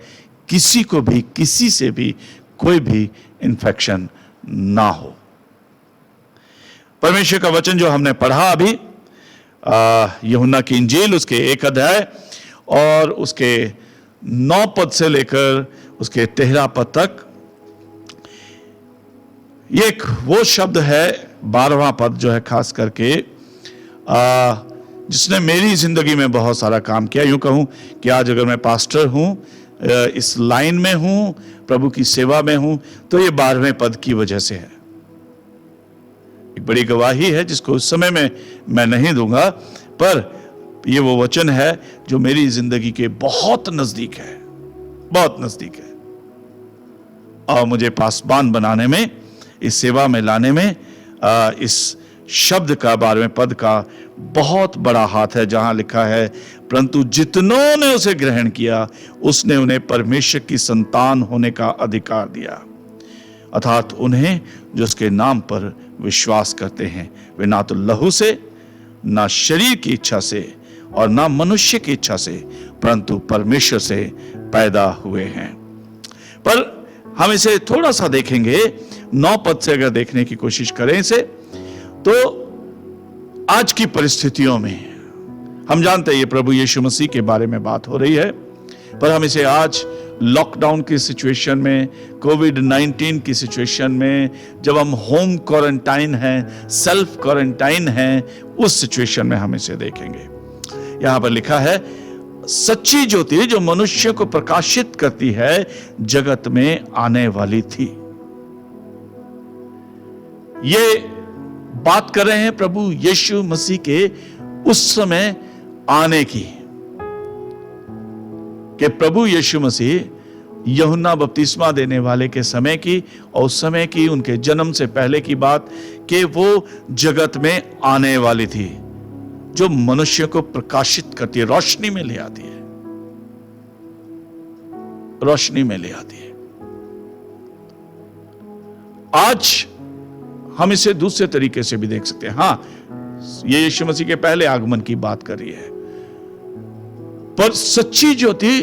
किसी को भी, किसी से भी कोई भी इन्फेक्शन ना हो। परमेश्वर का वचन जो हमने पढ़ा अभी, यूहन्ना की इंजील उसके 1 अध्याय और उसके 9 पद से लेकर उसके 13 पद तक, ये एक वो शब्द है 12वां पद जो है खास करके, जिसने मेरी जिंदगी में बहुत सारा काम किया। यूं कहूं कि आज अगर मैं पास्टर हूं, इस लाइन में हूं, प्रभु की सेवा में हूं, तो ये 12वें पद की वजह से है। एक बड़ी गवाही है जिसको उस समय में मैं नहीं दूंगा, पर ये वो वचन है जो मेरी जिंदगी के बहुत नजदीक है, बहुत नजदीक है, और मुझे पासबान बनाने में, इस सेवा में लाने में इस शब्द का 12वें पद का बहुत बड़ा हाथ है, जहां लिखा है, परंतु जितनों ने उसे ग्रहण किया उसने उन्हें परमेश्वर की संतान होने का अधिकार दिया, अर्थात उन्हें जो उसके नाम पर विश्वास करते हैं। वे ना तो लहू से, ना शरीर की इच्छा से और ना मनुष्य की इच्छा से, परंतु परमेश्वर से पैदा हुए हैं। पर हम इसे थोड़ा सा देखेंगे, 9 पद से अगर देखने की कोशिश करें इसे, तो आज की परिस्थितियों में हम जानते हैं ये प्रभु यीशु मसीह के बारे में बात हो रही है, पर हम इसे आज लॉकडाउन की सिचुएशन में, कोविड-19 की सिचुएशन में, जब हम होम क्वारंटाइन हैं, सेल्फ क्वारंटाइन हैं, उस सिचुएशन में हम इसे देखेंगे। यहां पर लिखा है, सच्ची ज्योति जो मनुष्य को प्रकाशित करती है जगत में आने वाली थी। ये बात कर रहे हैं प्रभु यीशु मसीह के उस समय आने की, कि प्रभु यीशु मसीह यूहन्ना बपतिस्मा देने वाले के समय की, और उस समय की, उनके जन्म से पहले की बात, कि वो जगत में आने वाली थी जो मनुष्य को प्रकाशित करती है, रोशनी में ले आती है, रोशनी में ले आती है। आज हम इसे दूसरे तरीके से भी देख सकते हैं। हां, ये यीशु मसीह के पहले आगमन की बात कर रही है, पर सच्ची ज्योति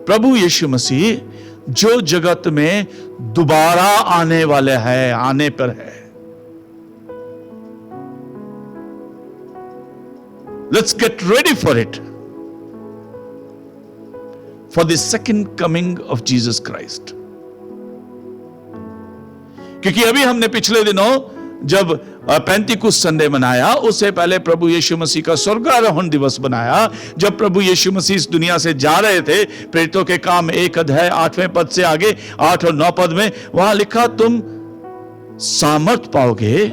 प्रभु यीशु मसीह जो जगत में दोबारा आने वाले है, आने पर है। Let's get ready for it, for the second coming of Jesus Christ. क्योंकि अभी हमने पिछले दिनों जब पेंटिकुस्त संडे मनाया, उससे पहले प्रभु यीशु मसीह का स्वर्गारोहण दिवस बनाया, जब प्रभु यीशु मसीह इस दुनिया से जा रहे थे। प्रेरितों के काम 1 अध्याय 8वें पद से आगे 8 और 9 पद में वहां लिखा, तुम सामर्थ पाओगे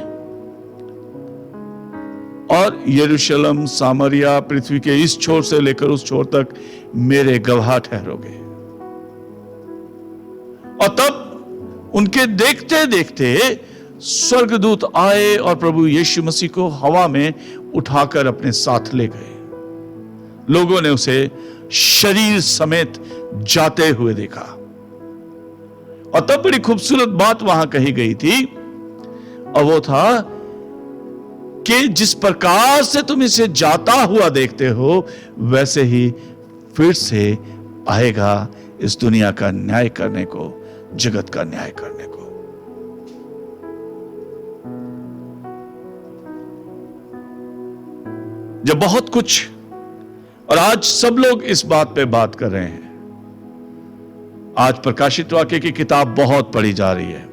और यरूशलेम, सामरिया, पृथ्वी के इस छोर से लेकर उस छोर तक मेरे गवाह ठहरोगे। और तब उनके देखते देखते स्वर्गदूत आए और प्रभु यीशु मसीह को हवा में उठाकर अपने साथ ले गए। लोगों ने उसे शरीर समेत जाते हुए देखा। और तब बड़ी खूबसूरत बात वहां कही गई थी, और वो था कि जिस प्रकार से तुम इसे जाता हुआ देखते हो, वैसे ही फिर से आएगा इस दुनिया का न्याय करने को, जगत का न्याय करने को। जब बहुत कुछ, और आज सब लोग इस बात पे बात कर रहे हैं, आज प्रकाशित वाक्य की किताब बहुत पढ़ी जा रही है।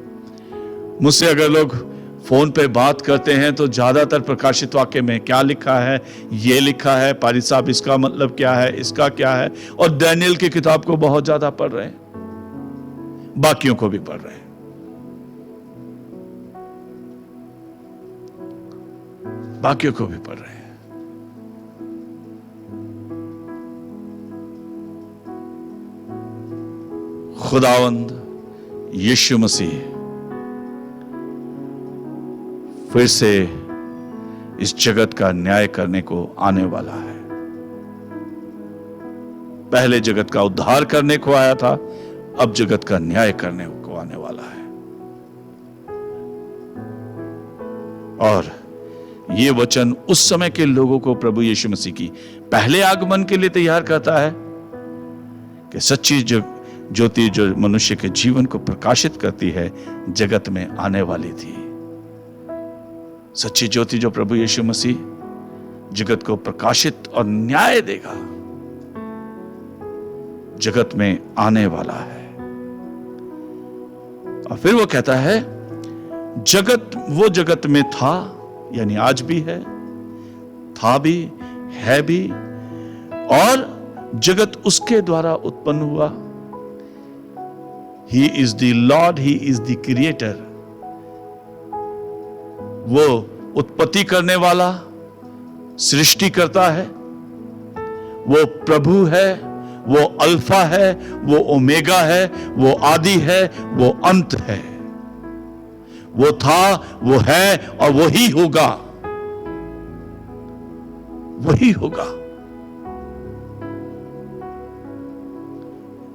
मुझसे अगर लोग फोन पे बात करते हैं तो ज्यादातर प्रकाशित वाक्य में क्या लिखा है, ये लिखा है, पारी साहब इसका मतलब क्या है, इसका क्या है, और डैनियल की किताब को बहुत ज्यादा पढ़ रहे हैं, बाकियों को भी पढ़ रहे हैं। बाकियों को भी पढ़ रहे हैं। खुदावंद यीशु मसीह फिर से इस जगत का न्याय करने को आने वाला है। पहले जगत का उद्धार करने को आया था, अब जगत का न्याय करने को आने वाला है। और ये वचन उस समय के लोगों को प्रभु यीशु मसीह की पहले आगमन के लिए तैयार करता है कि सच्ची ज्योति जो मनुष्य के जीवन को प्रकाशित करती है जगत में आने वाली थी। सच्ची ज्योति जो प्रभु यीशु मसीह जगत को प्रकाशित और न्याय देगा, जगत में आने वाला है। और फिर वो कहता है जगत वो जगत में था, यानी आज भी है, था भी, है भी, और जगत उसके द्वारा उत्पन्न हुआ। He is the Lord, He is the Creator। वो उत्पत्ति करने वाला, सृष्टि करता है, वो प्रभु है, वो अल्फा है, वो ओमेगा है, वो आदि है, वो अंत है। वो था, वो है और वो ही होगा, वही होगा,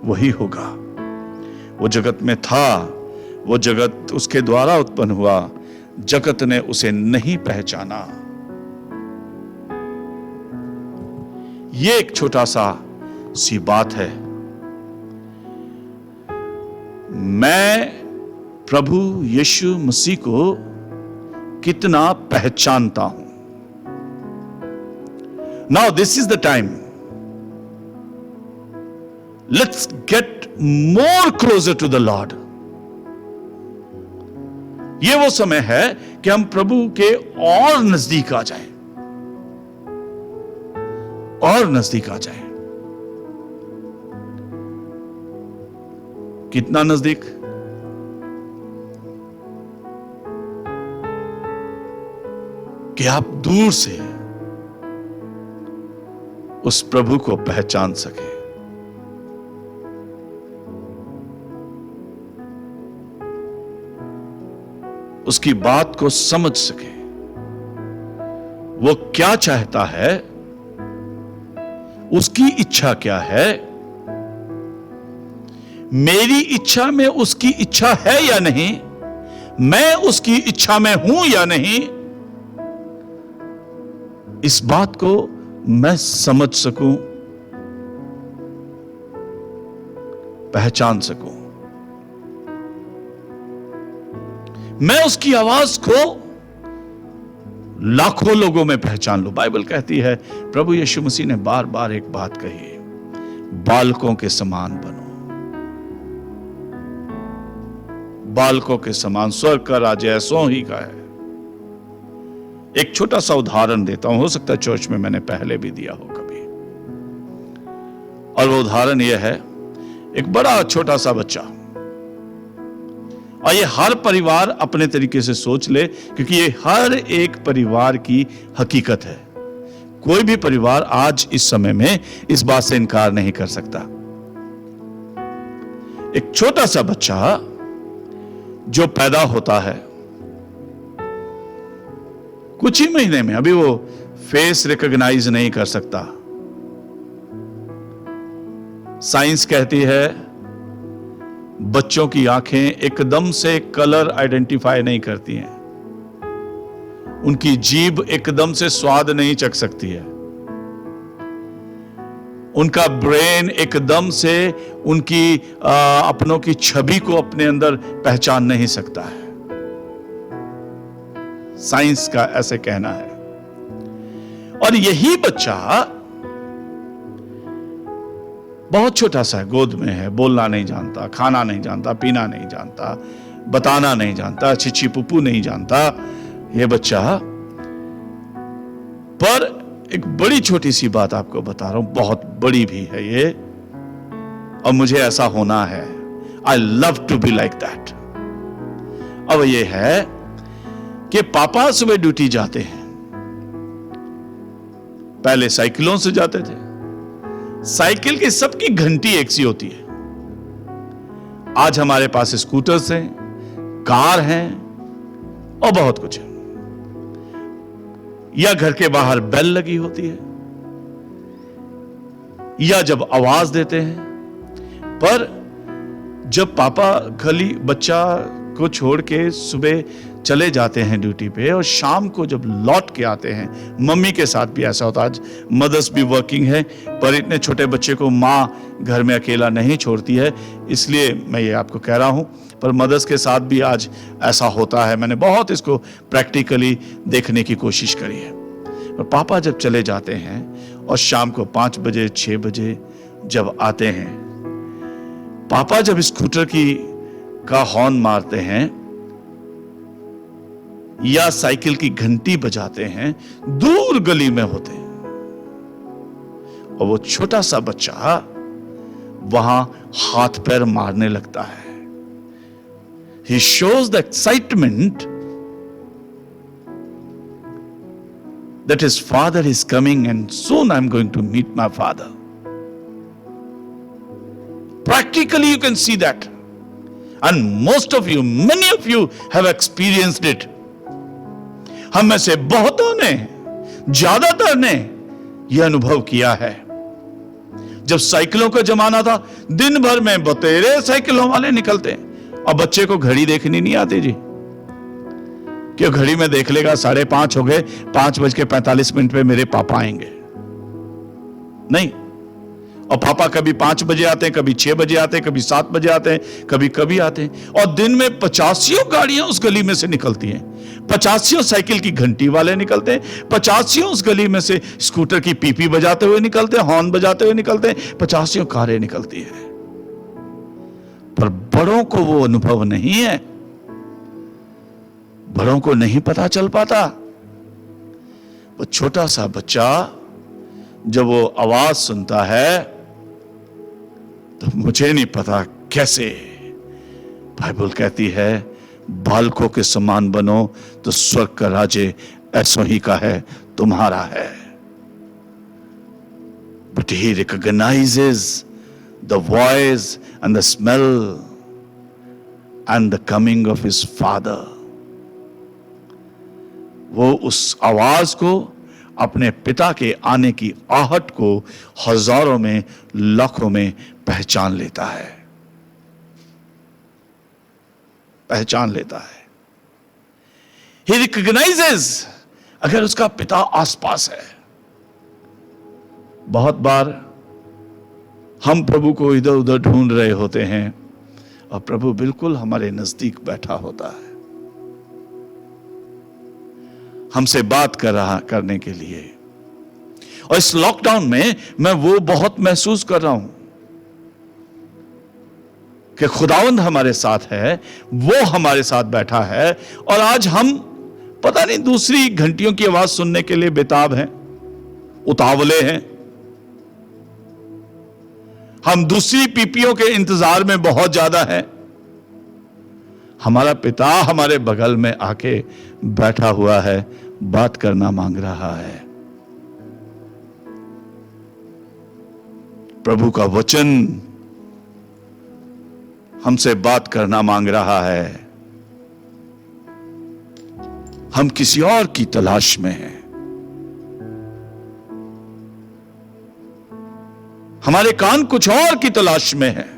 वही होगा। वो जगत में था, वो जगत उसके द्वारा उत्पन्न हुआ, जगत ने उसे नहीं पहचाना। ये एक छोटा सी बात है। मैं प्रभु यीशु मसीह को कितना पहचानता हूं। Now this is the time, let's get more closer to the Lord. ये वो समय है कि हम प्रभु के और नजदीक आ जाएं, और नजदीक आ जाएं। कितना नजदीक? कि आप दूर से उस प्रभु को पहचान सके। उसकी बात को समझ सके। वो क्या चाहता है, उसकी इच्छा क्या है, मेरी इच्छा में उसकी इच्छा है या नहीं, मैं उसकी इच्छा में हूं या नहीं, इस बात को मैं समझ सकूं, पहचान सकूं। मैं उसकी आवाज को लाखों लोगों में पहचान लूं। बाइबल कहती है, प्रभु यीशु मसीह ने बार बार एक बात कही, बालकों के समान बनो। बालकों के समान, स्वर्ग का राज्य ऐसों ही का है। एक छोटा सा उदाहरण देता हूं, हो सकता है चर्च में मैंने पहले भी दिया हो कभी। और वो उदाहरण यह है, एक बड़ा छोटा सा बच्चा, और ये हर परिवार अपने तरीके से सोच ले, क्योंकि ये हर एक परिवार की हकीकत है। कोई भी परिवार आज इस समय में इस बात से इनकार नहीं कर सकता। एक छोटा सा बच्चा जो पैदा होता है, कुछ ही महीने में, अभी वो फेस रिकॉग्नाइज नहीं कर सकता। साइंस कहती है बच्चों की आंखें एकदम से कलर आइडेंटिफाई नहीं करती हैं, उनकी जीभ एकदम से स्वाद नहीं चख सकती है, उनका ब्रेन एकदम से उनकी अपनों की छवि को अपने अंदर पहचान नहीं सकता है। साइंस का ऐसे कहना है। और यही बच्चा बहुत छोटा सा है, गोद में है, बोलना नहीं जानता, खाना नहीं जानता, पीना नहीं जानता, बताना नहीं जानता, छिछी पुप्पू नहीं जानता ये बच्चा। पर एक बड़ी छोटी सी बात आपको बता रहा हूं, बहुत बड़ी भी है ये, और मुझे ऐसा होना है। I love to be like that. अब ये है कि पापा सुबह ड्यूटी जाते हैं, पहले साइकिलों से जाते थे। साइकिल की सबकी घंटी एक सी होती है, आज हमारे पास स्कूटर्स हैं, कार हैं और बहुत कुछ है। या घर के बाहर बेल लगी होती है, या जब आवाज देते हैं। पर जब पापा खाली बच्चा को छोड़ के सुबह चले जाते हैं ड्यूटी पे और शाम को जब लौट के आते हैं, मम्मी के साथ भी ऐसा होता है। आज मदर्स भी वर्किंग है, पर इतने छोटे बच्चे को माँ घर में अकेला नहीं छोड़ती है, इसलिए मैं ये आपको कह रहा हूँ। पर मदर्स के साथ भी आज ऐसा होता है। मैंने बहुत इसको प्रैक्टिकली देखने की कोशिश करी है। पर पापा जब चले जाते हैं और शाम को 5 बजे 6 बजे जब आते हैं, पापा जब स्कूटर का हॉर्न मारते हैं या साइकिल की घंटी बजाते हैं, दूर गली में होते हैं और वो छोटा सा बच्चा वहां हाथ पैर मारने लगता है। He shows the excitement that his father is coming and soon I'm going to meet my father. Practically you can see that. And most of you, many of you have experienced it. हम में से बहुतों ने, ज्यादातर ने यह अनुभव किया है। जब साइकिलों का जमाना था, दिन भर में बतेरे साइकिलों वाले निकलते हैं और बच्चे को घड़ी देखनी नहीं आती जी, कि घड़ी में देख लेगा 5:30 हो गए, 5:45 पे मेरे पापा आएंगे। नहीं, और पापा कभी 5 बजे आते हैं, कभी 6 बजे आते हैं, कभी 7 बजे आते हैं, कभी आते हैं। और दिन में 50 गाड़ियां उस गली में से निकलती हैं, 50 साइकिल की घंटी वाले निकलते हैं, 50 उस गली में से स्कूटर की पीपी बजाते हुए निकलते हैं, हॉर्न बजाते हुए निकलते हैं, 50 कारें निकलती है। पर बड़ों को वो अनुभव नहीं है, बड़ों को नहीं पता चल पाता। वो छोटा सा बच्चा जब वो आवाज सुनता है, तो मुझे नहीं पता कैसे, बाइबल कहती है बालकों के समान बनो तो स्वर्ग का राज्य ऐसा ही का है, तुम्हारा है। But he recognizes the voice and the smell and the coming of his father. वो उस आवाज को, अपने पिता के आने की आहट को हजारों में, लाखों में पहचान लेता है, पहचान लेता है। He recognizes अगर उसका पिता आसपास है। बहुत बार हम प्रभु को इधर उधर ढूंढ रहे होते हैं और प्रभु बिल्कुल हमारे नजदीक बैठा होता है, हमसे बात करने के लिए। और इस लॉकडाउन में मैं वो बहुत महसूस कर रहा हूं कि खुदावंद हमारे साथ है, वो हमारे साथ बैठा है। और आज हम पता नहीं दूसरी घंटियों की आवाज सुनने के लिए बेताब हैं, उतावले हैं। हम दूसरी पीपियों के इंतजार में बहुत ज्यादा हैं। हमारा पिता हमारे बगल में आके बैठा हुआ है, बात करना मांग रहा है। प्रभु का वचन हमसे बात करना मांग रहा है। हम किसी और की तलाश में हैं। हमारे कान कुछ और की तलाश में हैं।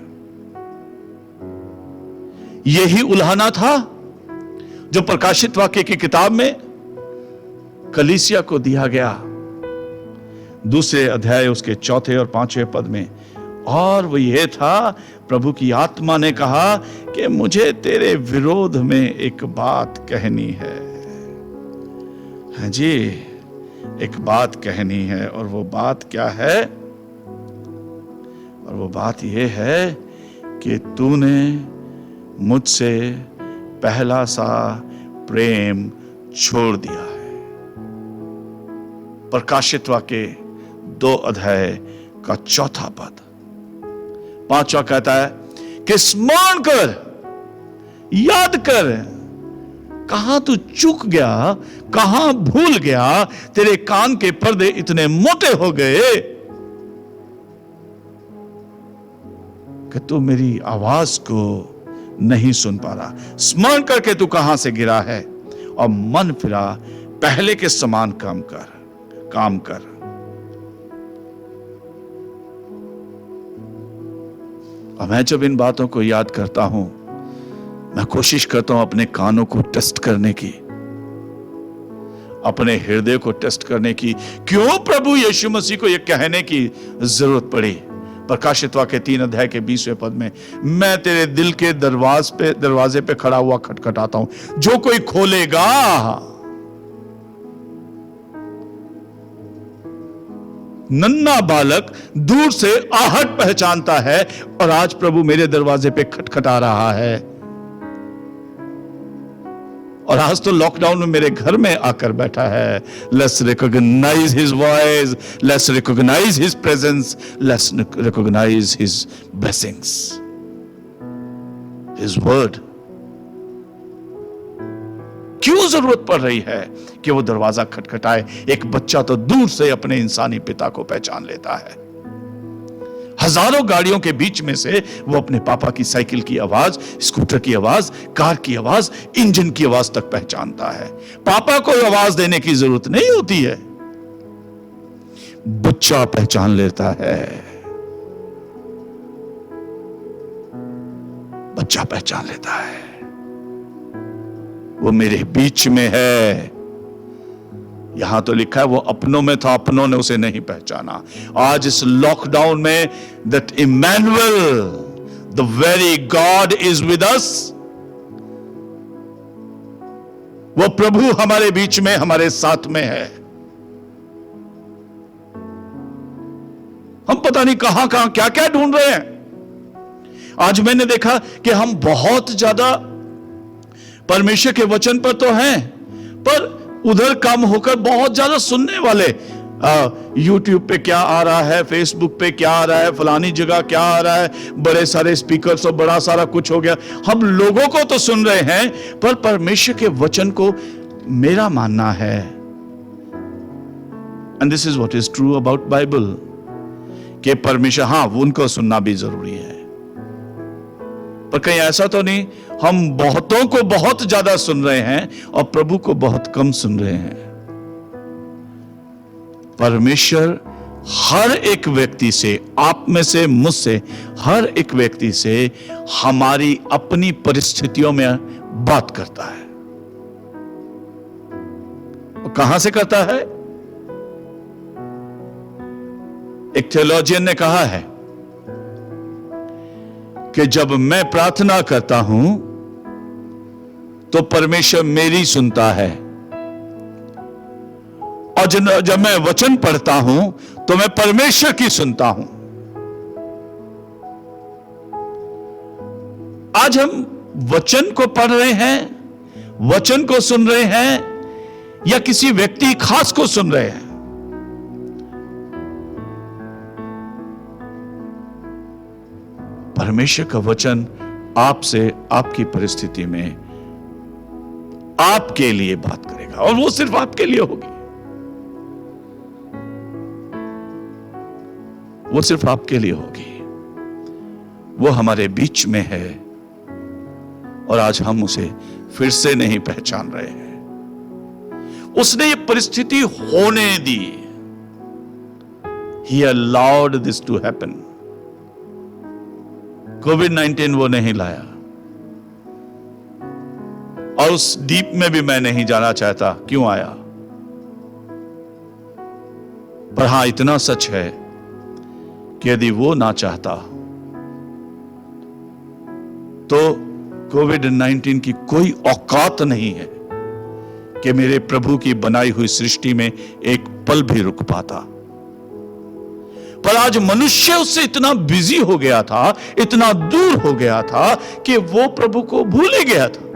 यही उल्हाना था जो प्रकाशित वाक्य की किताब में कलीसिया को दिया गया, 2 अध्याय उसके 4 और 5 पद में। और वो ये था, प्रभु की आत्मा ने कहा कि मुझे तेरे विरोध में एक बात कहनी है। हाँ जी, एक बात कहनी है। और वो बात क्या है? और वो बात ये है कि तूने मुझसे पहला सा प्रेम छोड़ दिया है। प्रकाशित वाक्य 2 अध्याय का 4 पद। 5वां कहता है कि स्मरण कर, याद कर, कहां तू चूक गया, कहां भूल गया, तेरे कान के पर्दे इतने मोटे हो गए कि तू मेरी आवाज को नहीं सुन पा रहा। स्मरण करके तू कहां से गिरा है और मन फिरा, पहले के समान काम कर। और मैं जब इन बातों को याद करता हूं, मैं कोशिश करता हूं अपने कानों को टेस्ट करने की, अपने हृदय को टेस्ट करने की। क्यों प्रभु यीशु मसीह को यह कहने की जरूरत पड़ी? प्रकाशित वाक्य 3 अध्याय के 20वें पद में, मैं तेरे दिल के दरवाजे पे खड़ा हुआ खटखटाता हूं, जो कोई खोलेगा। नन्हा बालक दूर से आहट पहचानता है, और आज प्रभु मेरे दरवाजे पे खटखटा रहा है। और आज तो लॉकडाउन में मेरे घर में आकर बैठा है। Let's recognise his voice, let's recognise his presence, let's recognise his blessings, his word. क्यों जरूरत पड़ रही है कि वो दरवाजा खटखटाए? एक बच्चा तो दूर से अपने इंसानी पिता को पहचान लेता है। हजारों गाड़ियों के बीच में से वो अपने पापा की साइकिल की आवाज, स्कूटर की आवाज, कार की आवाज, इंजन की आवाज तक पहचानता है। पापा को आवाज देने की जरूरत नहीं होती है, बच्चा पहचान लेता है। बच्चा पहचान लेता है, वो मेरे बीच में है। यहां तो लिखा है वो अपनों में था, अपनों ने उसे नहीं पहचाना। आज इस लॉकडाउन में that Emmanuel, the very God is with us, वो प्रभु हमारे बीच में, हमारे साथ में है। हम पता नहीं कहां कहां क्या क्या ढूंढ रहे हैं। आज मैंने देखा कि हम बहुत ज्यादा परमेश्वर के वचन पर तो हैं, पर उधर कम होकर बहुत ज्यादा सुनने वाले। यूट्यूब पे क्या आ रहा है, फेसबुक पे क्या आ रहा है, फलानी जगह क्या आ रहा है, बड़े सारे स्पीकर्स और बड़ा सारा कुछ हो गया। हम लोगों को तो सुन रहे हैं, पर परमेश्वर के वचन को मेरा मानना है, and this is what is true about Bible, कि परमेश्वर, हां उनको सुनना भी जरूरी है, पर कहीं ऐसा तो नहीं हम बहुतों को बहुत ज्यादा सुन रहे हैं और प्रभु को बहुत कम सुन रहे हैं। परमेश्वर हर एक व्यक्ति से, आप में से, मुझसे, हर एक व्यक्ति से हमारी अपनी परिस्थितियों में बात करता है। और कहां से करता है? एक थियोलॉजियन ने कहा है कि जब मैं प्रार्थना करता हूं तो परमेश्वर मेरी सुनता है, और जब मैं वचन पढ़ता हूं तो मैं परमेश्वर की सुनता हूं। आज हम वचन को पढ़ रहे हैं, वचन को सुन रहे हैं, या किसी व्यक्ति खास को सुन रहे हैं? परमेश्वर का वचन आपसे, आपकी परिस्थिति में आपके लिए बात करेगा, और वो सिर्फ आपके लिए होगी, वो सिर्फ आपके लिए होगी। वो हमारे बीच में है, और आज हम उसे फिर से नहीं पहचान रहे हैं। उसने ये परिस्थिति होने दी। He allowed this to happen. कोविड-19 वो नहीं लाया, और उस डीप में भी मैं नहीं जाना चाहता क्यों आया। पर हां, इतना सच है कि यदि वो ना चाहता तो कोविड-19 की कोई औकात नहीं है कि मेरे प्रभु की बनाई हुई सृष्टि में एक पल भी रुक पाता। पर आज मनुष्य उससे इतना बिजी हो गया था, इतना दूर हो गया था कि वो प्रभु को भूल ही गया था।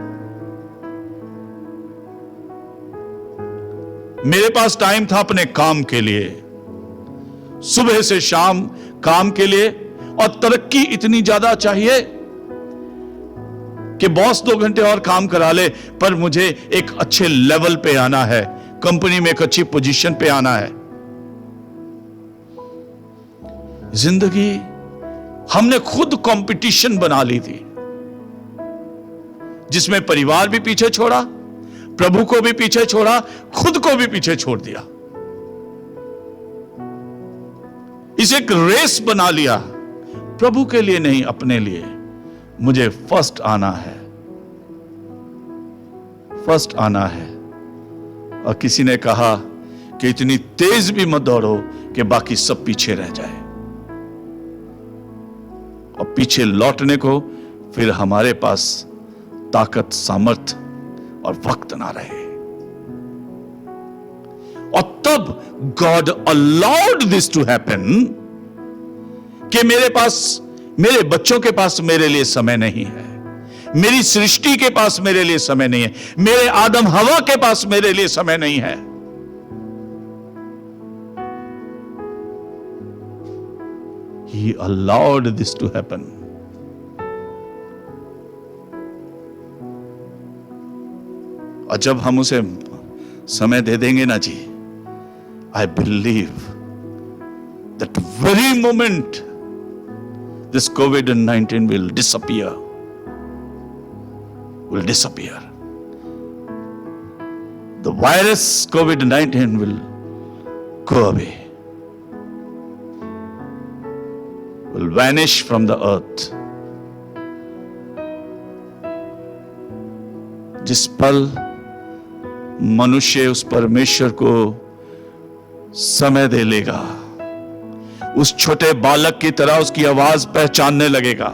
मेरे पास टाइम था अपने काम के लिए, सुबह से शाम काम के लिए, और तरक्की इतनी ज्यादा चाहिए कि बॉस 2 घंटे और काम करा ले, पर मुझे एक अच्छे लेवल पे आना है, कंपनी में एक अच्छी पोजीशन पे आना है। जिंदगी हमने खुद कंपटीशन बना ली थी, जिसमें परिवार भी पीछे छोड़ा, प्रभु को भी पीछे छोड़ा, खुद को भी पीछे छोड़ दिया। इसे एक रेस बना लिया, प्रभु के लिए नहीं, अपने लिए। मुझे फर्स्ट आना है, फर्स्ट आना है। और किसी ने कहा कि इतनी तेज भी मत दौड़ो कि बाकी सब पीछे रह जाए, और पीछे लौटने को फिर हमारे पास ताकत, सामर्थ और वक्त ना रहे। और तब God allowed this to happen कि मेरे पास, मेरे बच्चों के पास मेरे लिए समय नहीं है, मेरी सृष्टि के पास मेरे लिए समय नहीं है, मेरे आदम हवा के पास मेरे लिए समय नहीं है। He allowed this to happen. और जब हम उसे समय दे देंगे ना जी, I believe that very moment this COVID-19 will disappear. The virus COVID-19 will go away, will vanish from the earth. जिस पल मनुष्य उस परमेश्वर को समय दे लेगा, उस छोटे बालक की तरह उसकी आवाज पहचानने लगेगा,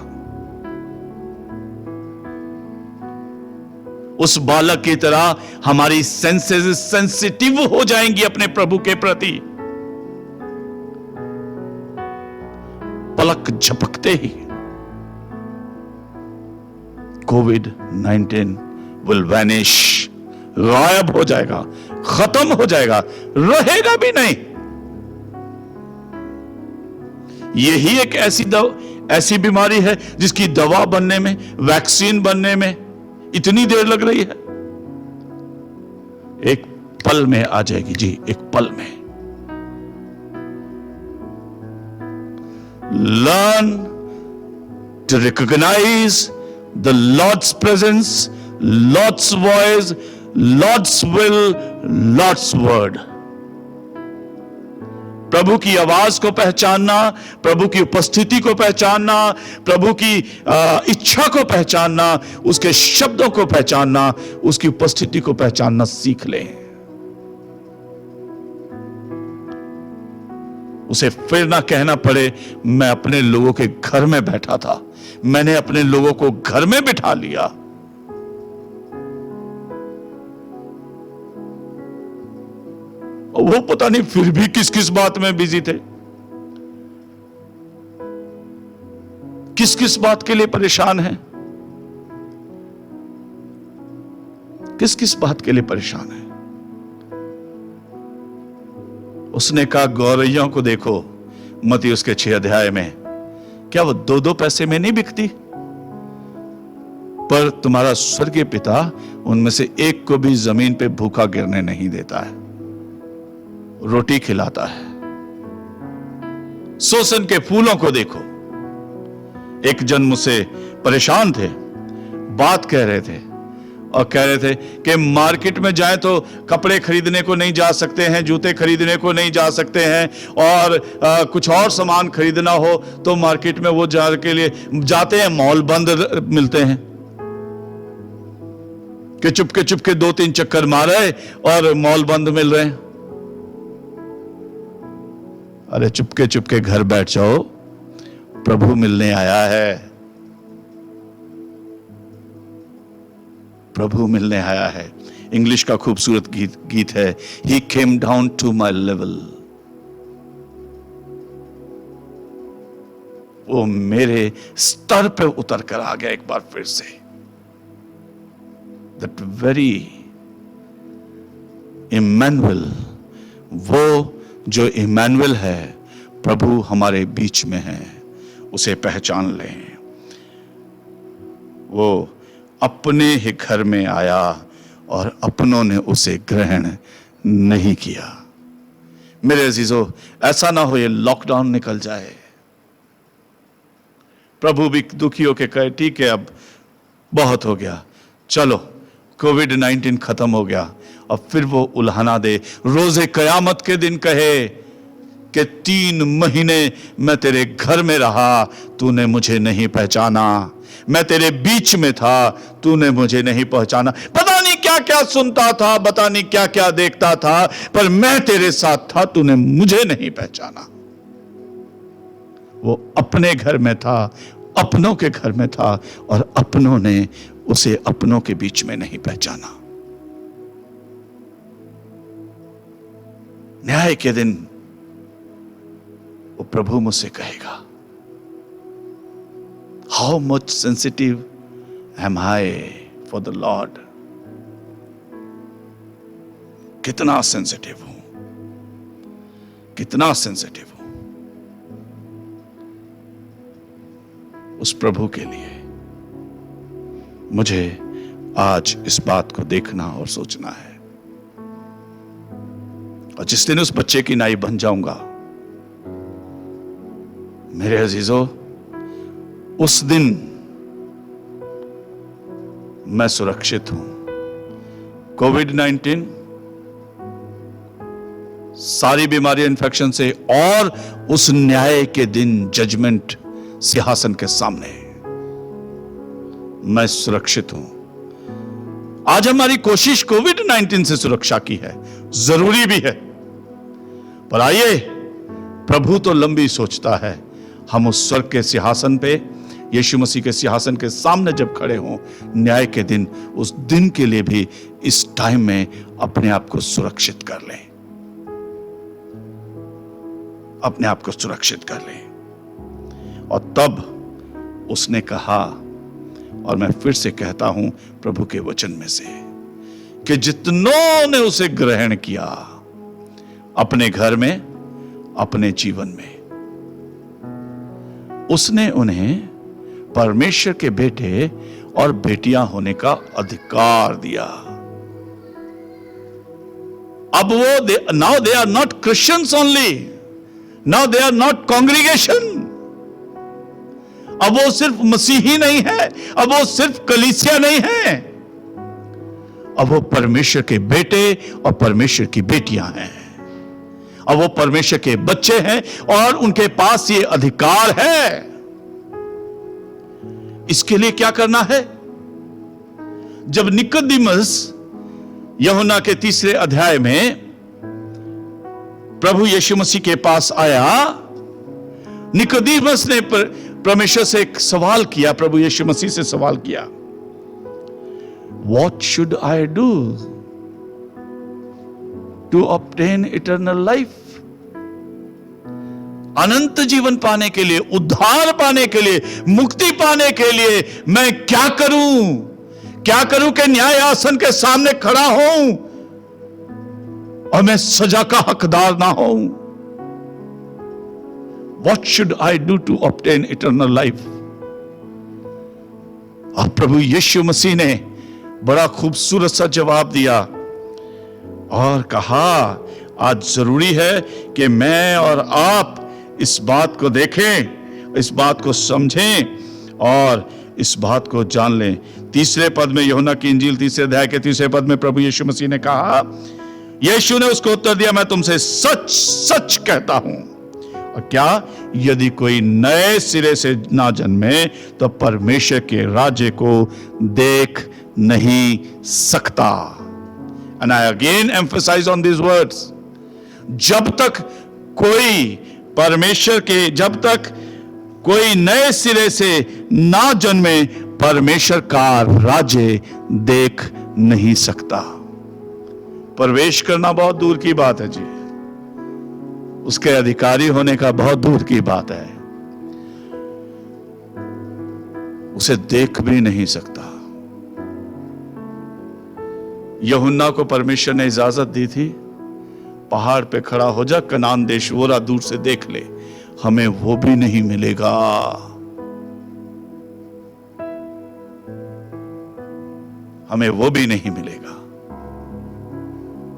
उस बालक की तरह हमारी सेंसेस सेंसिटिव हो जाएंगी अपने प्रभु के प्रति। पलक झपकते ही कोविड-19 विल वैनिश, गायब हो जाएगा, खत्म हो जाएगा, रहेगा भी नहीं। यही एक ऐसी बीमारी है जिसकी दवा बनने में, वैक्सीन बनने में इतनी देर लग रही है। एक पल में आ जाएगी जी, एक पल में। Learn to recognize the Lord's presence, Lord's voice, Lord's will, Lord's word. प्रभु की आवाज को पहचानना, प्रभु की उपस्थिति को पहचानना, प्रभु की इच्छा को पहचानना, उसके शब्दों को पहचानना, उसकी उपस्थिति को पहचानना सीख लें। उसे फिर ना कहना पड़े मैं अपने लोगों के घर में बैठा था, मैंने अपने लोगों को घर में बिठा लिया। वो पता नहीं फिर भी किस किस बात में बिजी थे, किस किस बात के लिए परेशान हैं, किस किस बात के लिए परेशान है। उसने कहा गौरैयों को देखो, मत्ती उसके 6 अध्याय में, क्या वो 2-2 पैसे में नहीं बिकती? पर तुम्हारा स्वर्गीय पिता उनमें से एक को भी जमीन पे भूखा गिरने नहीं देता है, रोटी खिलाता है। सोसन के फूलों को देखो। एक जन मुझसे परेशान थे, बात कह रहे थे और कह रहे थे कि मार्केट में जाए तो कपड़े खरीदने को नहीं जा सकते हैं, जूते खरीदने को नहीं जा सकते हैं, और कुछ और सामान खरीदना हो तो मार्केट में वो जाने के लिए जाते हैं, मॉल बंद मिलते हैं, कि चुपके चुपके 2-3 चक्कर मारे और मॉल बंद मिल रहे हैं। अरे चुपके चुपके घर बैठ जाओ, प्रभु मिलने आया है, प्रभु मिलने आया है। इंग्लिश का खूबसूरत गीत है, He came down to my level। वो मेरे स्तर पे उतर कर आ गया एक बार फिर से। That very Emmanuel, वो जो इमैनुअल है, प्रभु हमारे बीच में है, उसे पहचान लें। वो अपने ही घर में आया और अपनों ने उसे ग्रहण नहीं किया। मेरे अजीजों, ऐसा ना हो ये लॉकडाउन निकल जाए प्रभु भी दुखी होकर कहे ठीक है अब बहुत हो गया, चलो कोविड-19 खत्म हो गया। अब फिर वो उल्हाना दे, रोजे कयामत के दिन कहे कि 3 महीने मैं तेरे घर में रहा, तूने मुझे नहीं पहचाना, मैं तेरे बीच में था, तूने मुझे नहीं पहचाना। पता नहीं क्या क्या सुनता था, पता नहीं क्या क्या देखता था, पर मैं तेरे साथ था, तूने मुझे नहीं पहचाना। वो अपने घर में था, अपनों के घर में था, और अपनों ने उसे अपनों के बीच में नहीं पहचाना। न्याय के दिन वो प्रभु मुझसे कहेगा, how much sensitive am I for the Lord. कितना सेंसिटिव हूं, कितना सेंसिटिव हूं उस प्रभु के लिए। मुझे आज इस बात को देखना और सोचना है। और जिस दिन उस बच्चे की नाई बन जाऊंगा, मेरे अजीजों, उस दिन मैं सुरक्षित हूं। कोविड-19 सारी बीमारी इन्फेक्शन से, और उस न्याय के दिन जजमेंट सिंहासन के सामने मैं सुरक्षित हूं। आज हमारी कोशिश कोविड-19 से सुरक्षा की है, जरूरी भी है, पर आइए, प्रभु तो लंबी सोचता है। हम उस स्वर्ग के सिंहासन पे, यीशु मसीह के सिंहासन के सामने जब खड़े हों न्याय के दिन, उस दिन के लिए भी इस टाइम में अपने आप को सुरक्षित कर लें, अपने आप को सुरक्षित कर लें। और तब उसने कहा, और मैं फिर से कहता हूं प्रभु के वचन में से, कि जितनों ने उसे ग्रहण किया अपने घर में, अपने जीवन में, उसने उन्हें परमेश्वर के बेटे और बेटियां होने का अधिकार दिया। अब वो now they are not Christians only, now they are not congregation. अब वो सिर्फ मसीही नहीं है, अब वो सिर्फ कलीसिया नहीं है, अब वो परमेश्वर के बेटे और परमेश्वर की बेटियां हैं। अब वो परमेश्वर के बच्चे हैं और उनके पास ये अधिकार है। इसके लिए क्या करना है? जब निकोदेमुस यूहन्ना के 3 अध्याय में प्रभु यीशु मसीह के पास आया, निकोदेमुस ने परमेश्वर से एक सवाल किया, प्रभु यीशु मसीह से सवाल किया, What should I do to obtain eternal life? अनंत जीवन पाने के लिए, उद्धार पाने के लिए, मुक्ति पाने के लिए मैं क्या करूं? क्या करूं कि न्याय आसन के सामने खड़ा हूं और मैं सजा का हकदार ना हूं? What should I do to obtain eternal life? और प्रभु यीशु मसीह ने बड़ा खूबसूरत सा जवाब दिया और कहा, आज जरूरी है कि मैं और आप इस बात को देखें, इस बात को समझें और इस बात को जान लें। 3 पद में, यूहन्ना की इंजील 3 अध्याय के 3 पद में प्रभु यीशु मसीह ने कहा, यीशु ने उसको उत्तर दिया, मैं तुमसे सच सच कहता हूं, और क्या, यदि कोई नए सिरे से ना जन्मे तो परमेश्वर के राज्य को देख नहीं सकता। And I again emphasize on these words. जब तक कोई नए सिरे से ना जन्मे परमेश्वर का राज्य देख नहीं सकता। प्रवेश करना बहुत दूर की बात है जी, उसके अधिकारी होने का बहुत दूर की बात है, उसे देख भी नहीं सकता। यूहन्ना को परमेश्वर ने इजाजत दी थी, पहाड़ पे खड़ा हो जा, कनान देश वोरा दूर से देख ले, हमें वो भी नहीं मिलेगा। हमें वो भी नहीं मिलेगा।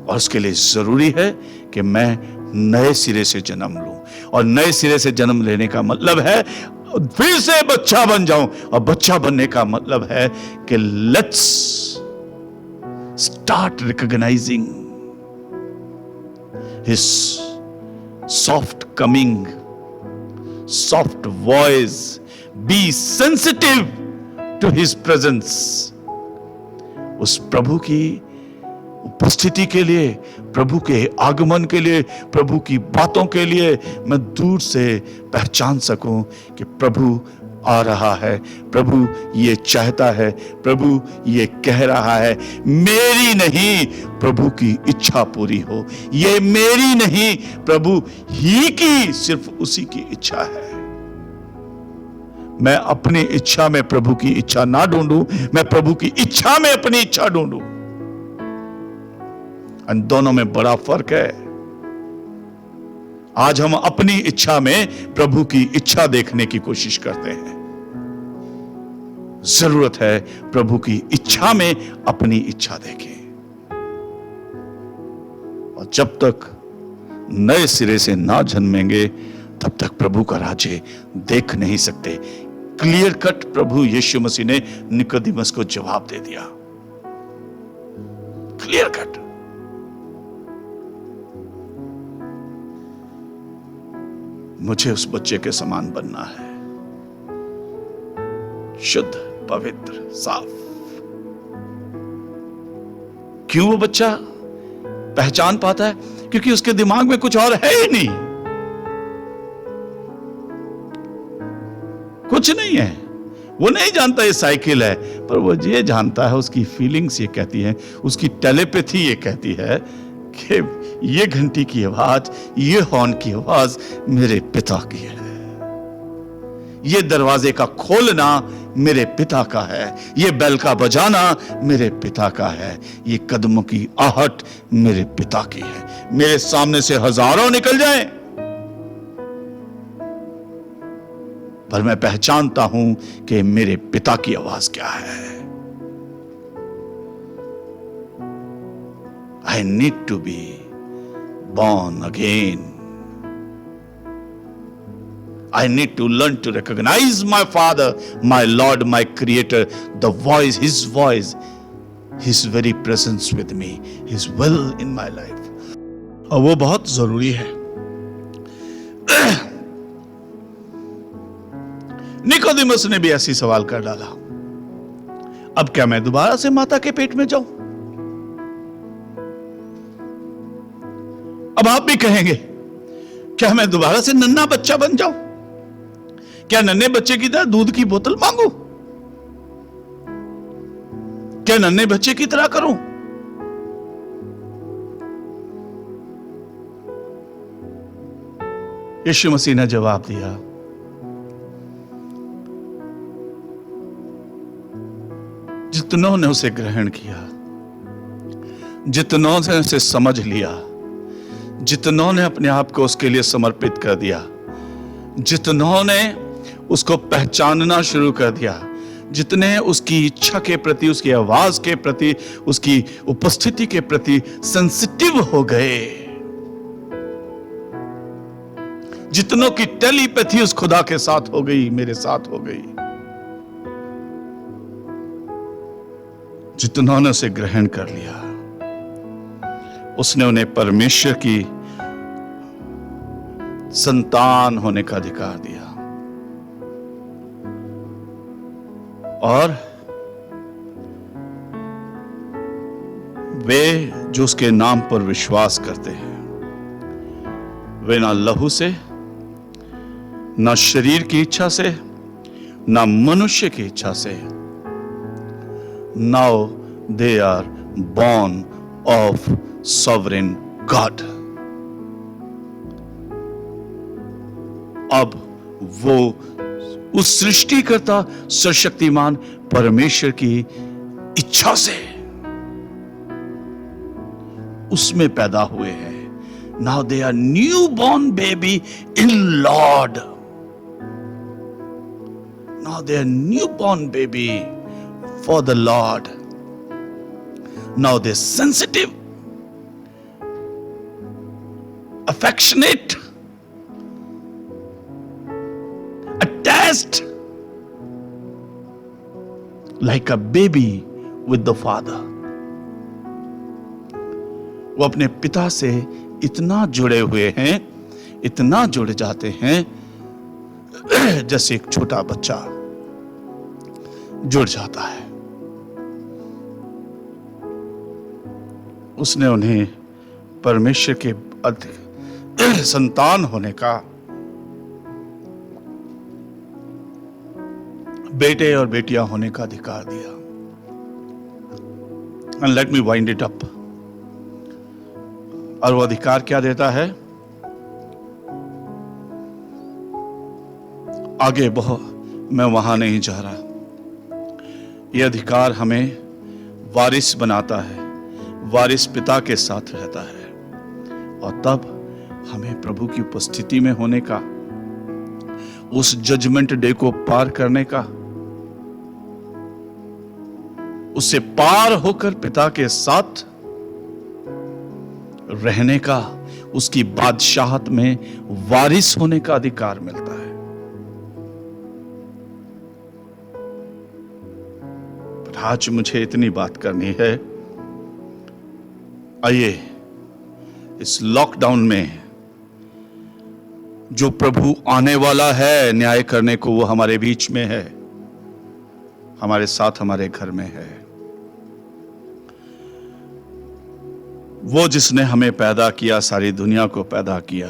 और उसके लिए जरूरी है कि मैं नए सिरे से जन्म लूं, और नए सिरे से जन्म लेने का मतलब है फिर से बच्चा बन जाऊं। और बच्चा बनने का मतलब है कि let's start recognising his soft coming, soft voice, be sensitive to his presence. उस प्रभु की उपस्थिति के लिए, प्रभु के आगमन के लिए, प्रभु की बातों के लिए मैं दूर से पहचान सकूं कि प्रभु आ रहा है, प्रभु ये चाहता है, प्रभु ये कह रहा है। मेरी नहीं, प्रभु की इच्छा पूरी हो। ये मेरी नहीं, प्रभु ही की, सिर्फ उसी की इच्छा है। मैं अपनी इच्छा में प्रभु की इच्छा ना ढूंढूं, मैं प्रभु की इच्छा में अपनी इच्छा ढूंढूं। इन दोनों में बड़ा फर्क है। आज हम अपनी इच्छा में प्रभु की इच्छा देखने की कोशिश करते हैं। जरूरत है प्रभु की इच्छा में अपनी इच्छा देखें। और जब तक नए सिरे से ना जन्मेंगे तब तक प्रभु का राज्य देख नहीं सकते। क्लियर कट प्रभु यीशु मसीह ने निकोदेमस को जवाब दे दिया, क्लियर कट। मुझे उस बच्चे के समान बनना है, शुद्ध, पवित्र, साफ। क्यों वो बच्चा पहचान पाता है? क्योंकि उसके दिमाग में कुछ और है ही नहीं, कुछ नहीं है। वो नहीं जानता ये साइकिल है, पर वो ये जानता है, उसकी फीलिंग्स ये कहती है, उसकी टेलीपैथी ये कहती है कि ये घंटी की आवाज, ये हॉर्न की आवाज मेरे पिता की है, ये दरवाजे का खोलना मेरे पिता का है, ये बेल का बजाना मेरे पिता का है, ये कदमों की आहट मेरे पिता की है। मेरे सामने से हजारों निकल जाएं, पर मैं पहचानता हूं कि मेरे पिता की आवाज क्या है। I need to be born again. I need to learn to recognize my Father, my Lord, my Creator, the voice, His very presence with me, His will in my life. और वो बहुत जरूरी है। निकोदेमस ने भी ऐसी सवाल कर डाला, अब क्या मैं दोबारा से माता के पेट में जाऊं? अब आप भी कहेंगे, क्या मैं दोबारा से नन्हा बच्चा बन जाऊं? क्या नन्हे बच्चे की तरह दूध की बोतल मांगू? क्या नन्हे बच्चे की तरह करूं? यीशु मसीह ने जवाब दिया, जितनों ने उसे ग्रहण किया, जितनों ने उसे समझ लिया, जितनों ने अपने आप को उसके लिए समर्पित कर दिया, जितनों ने उसको पहचानना शुरू कर दिया, जितने उसकी इच्छा के प्रति, उसकी आवाज के प्रति, उसकी उपस्थिति के प्रति सेंसिटिव हो गए, जितनों की टेलीपैथी उस खुदा के साथ हो गई, मेरे साथ हो गई, जितनों ने उसे ग्रहण कर लिया, उसने उन्हें परमेश्वर की संतान होने का अधिकार दिया। और वे जो उसके नाम पर विश्वास करते हैं, वे ना लहू से, ना शरीर की इच्छा से, ना मनुष्य की इच्छा से, now they are born of sovereign God. अब वो उस सृष्टिकर्ता सर्वशक्तिमान परमेश्वर की इच्छा से उसमें पैदा हुए हैं। Now they are newborn baby in Lord. Now they are newborn baby for the Lord. Now they're sensitive, affectionate, attached rest like a baby with the father. वो अपने पिता से इतना जुड़े हुए हैं, इतना जुड़ जाते हैं जैसे एक छोटा बच्चा जुड़ जाता है। उसने उन्हें परमेश्वर के संतान होने का, बेटे और बेटियां होने का अधिकार दिया। And let me wind it up. और वो अधिकार क्या देता है? आगे बहुत मैं वहां नहीं जा रहा। ये अधिकार हमें वारिस बनाता है, वारिस पिता के साथ रहता है, और तब हमें प्रभु की उपस्थिति में होने का, उस जजमेंट डे को पार करने का, उससे पार होकर पिता के साथ रहने का, उसकी बादशाहत में वारिस होने का अधिकार मिलता है। पर आज मुझे इतनी बात करनी है। आइए इस लॉकडाउन में जो प्रभु आने वाला है न्याय करने को, वो हमारे बीच में है, हमारे साथ, हमारे घर में है। वो जिसने हमें पैदा किया, सारी दुनिया को पैदा किया,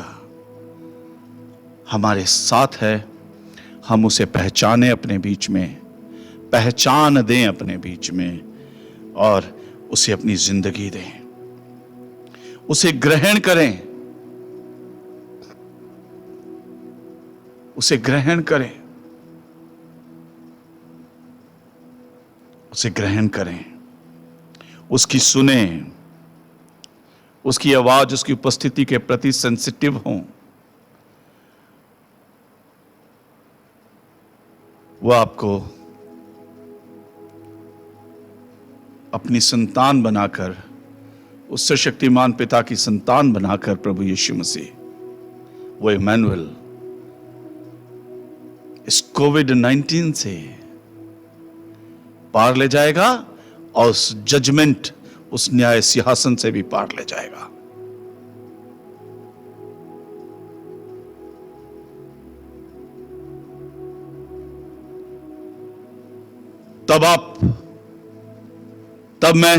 हमारे साथ है। हम उसे पहचाने अपने बीच में, पहचान दें अपने बीच में, और उसे अपनी जिंदगी दें, उसे ग्रहण करें, उसे ग्रहण करें, उसे ग्रहण करें, उसकी सुने, उसकी आवाज, उसकी उपस्थिति के प्रति सेंसिटिव हों। वह आपको अपनी संतान बनाकर, उस सर्वशक्तिमान पिता की संतान बनाकर प्रभु यीशु मसीह, वो इमैनुअल, इस कोविड-19 से पार ले जाएगा, और उस जजमेंट, उस न्याय सिंहासन से भी पार ले जाएगा। तब मैं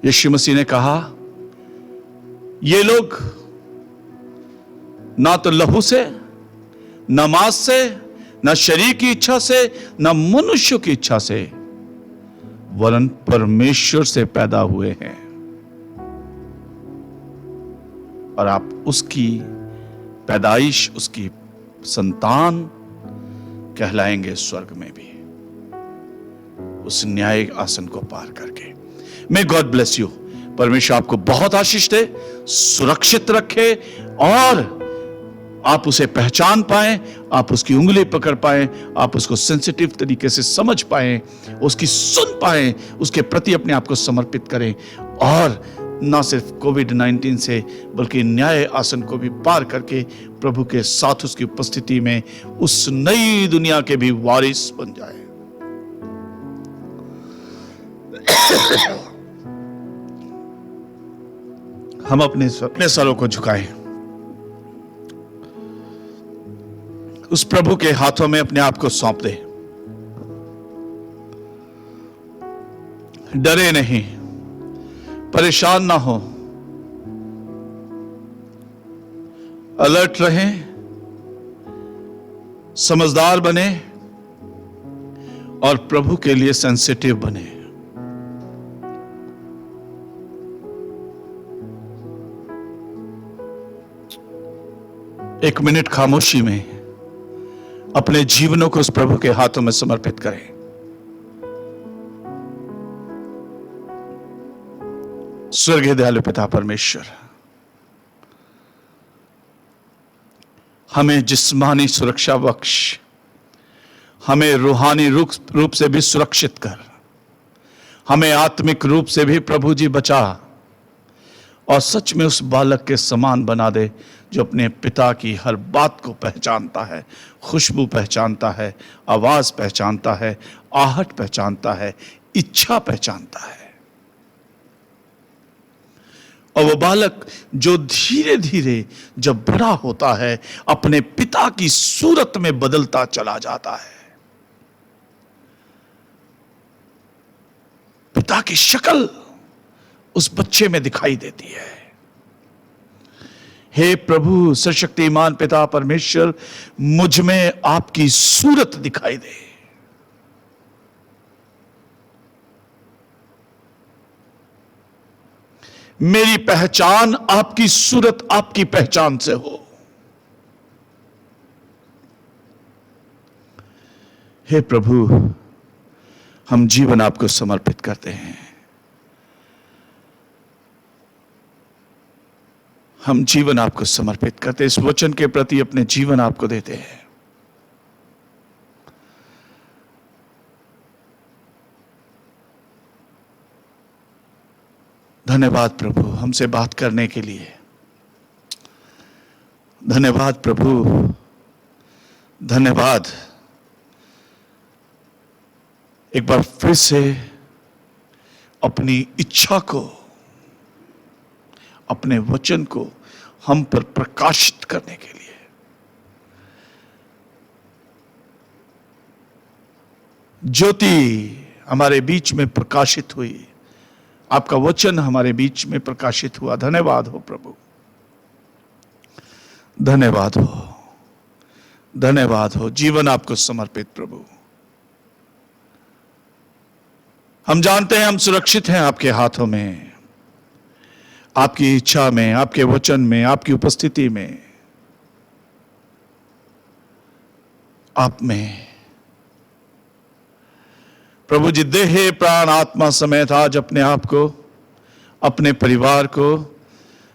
यीशु मसीह ने कहा, ये लोग ना तो लहू से, न मांस से, न शरीर की इच्छा से, न मनुष्य की इच्छा से, वरन परमेश्वर से पैदा हुए हैं, और आप उसकी पैदाइश, उसकी संतान कहलाएंगे स्वर्ग में भी, उस न्याय आसन को पार करके। May God bless you. परमेश्वर आपको बहुत आशीष दे, सुरक्षित रखे, और आप उसे पहचान पाएं, आप उसकी उंगली पकड़ पाएं, आप उसको सेंसिटिव तरीके से समझ पाएं, उसकी सुन पाएं, उसके प्रति अपने आप को समर्पित करें, और ना सिर्फ कोविड-19 से बल्कि न्याय आसन को भी पार करके प्रभु के साथ उसकी उपस्थिति में उस नई दुनिया के भी वारिस बन जाए। हम अपने सरों को झुकाएं, उस प्रभु के हाथों में अपने आप को सौंप दे। डरे नहीं, परेशान ना हो, अलर्ट रहें, समझदार बने, और प्रभु के लिए सेंसिटिव बने। एक मिनट खामोशी में अपने जीवनों को उस प्रभु के हाथों में समर्पित करें। स्वर्गीय दयालु पिता परमेश्वर, हमें जिस्मानी सुरक्षा बख्श, हमें रूहानी रूप से भी सुरक्षित कर, हमें आत्मिक रूप से भी प्रभु जी बचा, और सच में उस बालक के समान बना दे जो अपने पिता की हर बात को पहचानता है, खुशबू पहचानता है, आवाज पहचानता है, आहट पहचानता है, इच्छा पहचानता है। और वो बालक जो धीरे धीरे जब बड़ा होता है अपने पिता की सूरत में बदलता चला जाता है। पिता की शक्ल उस बच्चे में दिखाई देती है। हे प्रभु सर्वशक्तिमान पिता परमेश्वर, मुझ में आपकी सूरत दिखाई दे। मेरी पहचान आपकी सूरत, आपकी पहचान से हो। हे प्रभु, हम जीवन आपको समर्पित करते हैं। हम जीवन आपको समर्पित करते हैं। इस वचन के प्रति अपने जीवन आपको देते हैं। धन्यवाद प्रभु हमसे बात करने के लिए। धन्यवाद प्रभु, धन्यवाद। एक बार फिर से अपनी इच्छा को, अपने वचन को हम पर प्रकाशित करने के लिए। ज्योति हमारे बीच में प्रकाशित हुई, आपका वचन हमारे बीच में प्रकाशित हुआ। धन्यवाद हो प्रभु, धन्यवाद हो, धन्यवाद हो। जीवन आपको समर्पित प्रभु। हम जानते हैं हम सुरक्षित हैं आपके हाथों में, आपकी इच्छा में, आपके वचन में, आपकी उपस्थिति में, आप में। प्रभु जी, देह प्राण आत्मा समेत आज अपने आप को, अपने परिवार को,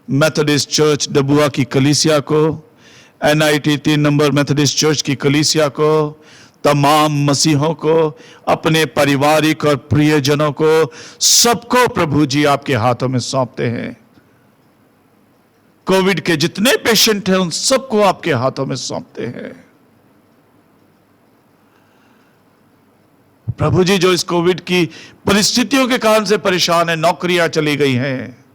मेथोडिस्ट चर्च डबुआ की कलीसिया को, NIT 3 नंबर मेथोडिस्ट चर्च की कलीसिया को, तमाम मसीहों को, अपने पारिवारिक और प्रियजनों को, सबको प्रभु जी आपके हाथों में सौंपते हैं। कोविड के जितने पेशेंट हैं उन सबको आपके हाथों में सौंपते हैं। प्रभु जी, जो इस कोविड की परिस्थितियों के कारण से परेशान है, नौकरियां चली गई हैं,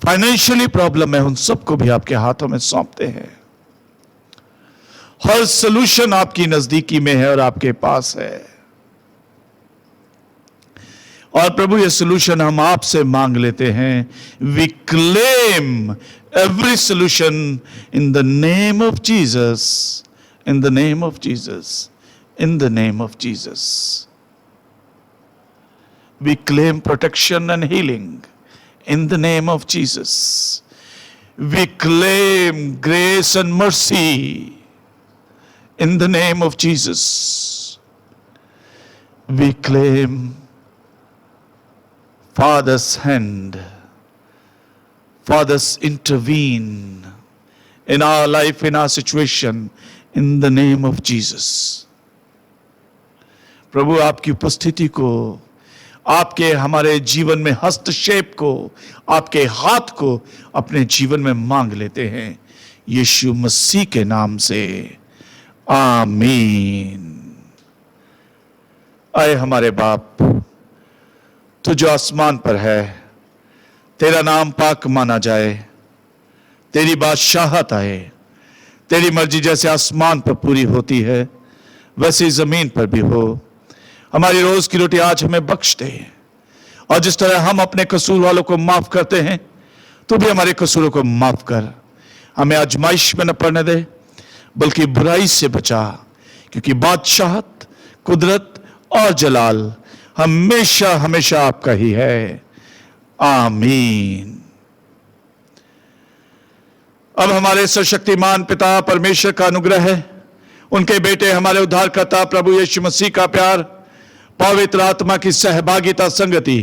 फाइनेंशियली प्रॉब्लम है, उन सबको भी आपके हाथों में सौंपते हैं। हर सलूशन आपकी नजदीकी में है और आपके पास है। और प्रभु ये सलूशन हम आपसे मांग लेते हैं। We claim every solution in the name of Jesus, in the name of Jesus, in the name of Jesus. We claim protection and healing in the name of Jesus. We claim grace and mercy in the name of Jesus. We claim Father's hand. Father's intervene in our life, in our situation, in the name of Jesus. प्रभु आपकी उपस्थिति को, आपके हमारे जीवन में हस्तक्षेप को, आपके हाथ को अपने जीवन में मांग लेते हैं यीशु मसीह के नाम से। आमीन। आए हमारे बाप, तू जो आसमान पर है, तेरा नाम पाक माना जाए, तेरी बादशाहत आए, तेरी मर्जी जैसे आसमान पर पूरी होती है वैसे जमीन पर भी हो। हमारी रोज की रोटी आज हमें बख्श दे, और जिस तरह हम अपने कसूर वालों को माफ करते हैं, तू भी हमारे कसूरों को माफ कर। हमें आजमाइश में न पड़ने दे, बल्कि बुराई से बचा, क्योंकि बादशाहत, कुदरत और जलाल हमेशा हमेशा आपका ही है। आमीन। अब हमारे सर्वशक्तिमान पिता परमेश्वर का अनुग्रह है, उनके बेटे हमारे उद्धारकर्ता प्रभु यीशु मसीह का प्यार, पवित्र आत्मा की सहभागिता, संगति,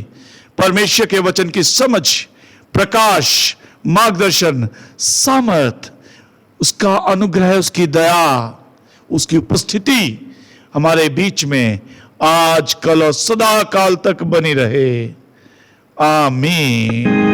परमेश्वर के वचन की समझ, प्रकाश, मार्गदर्शन, सामर्थ, उसका अनुग्रह, उसकी दया, उसकी उपस्थिति हमारे बीच में आज, कल और सदा काल तक बनी रहे। आमीन।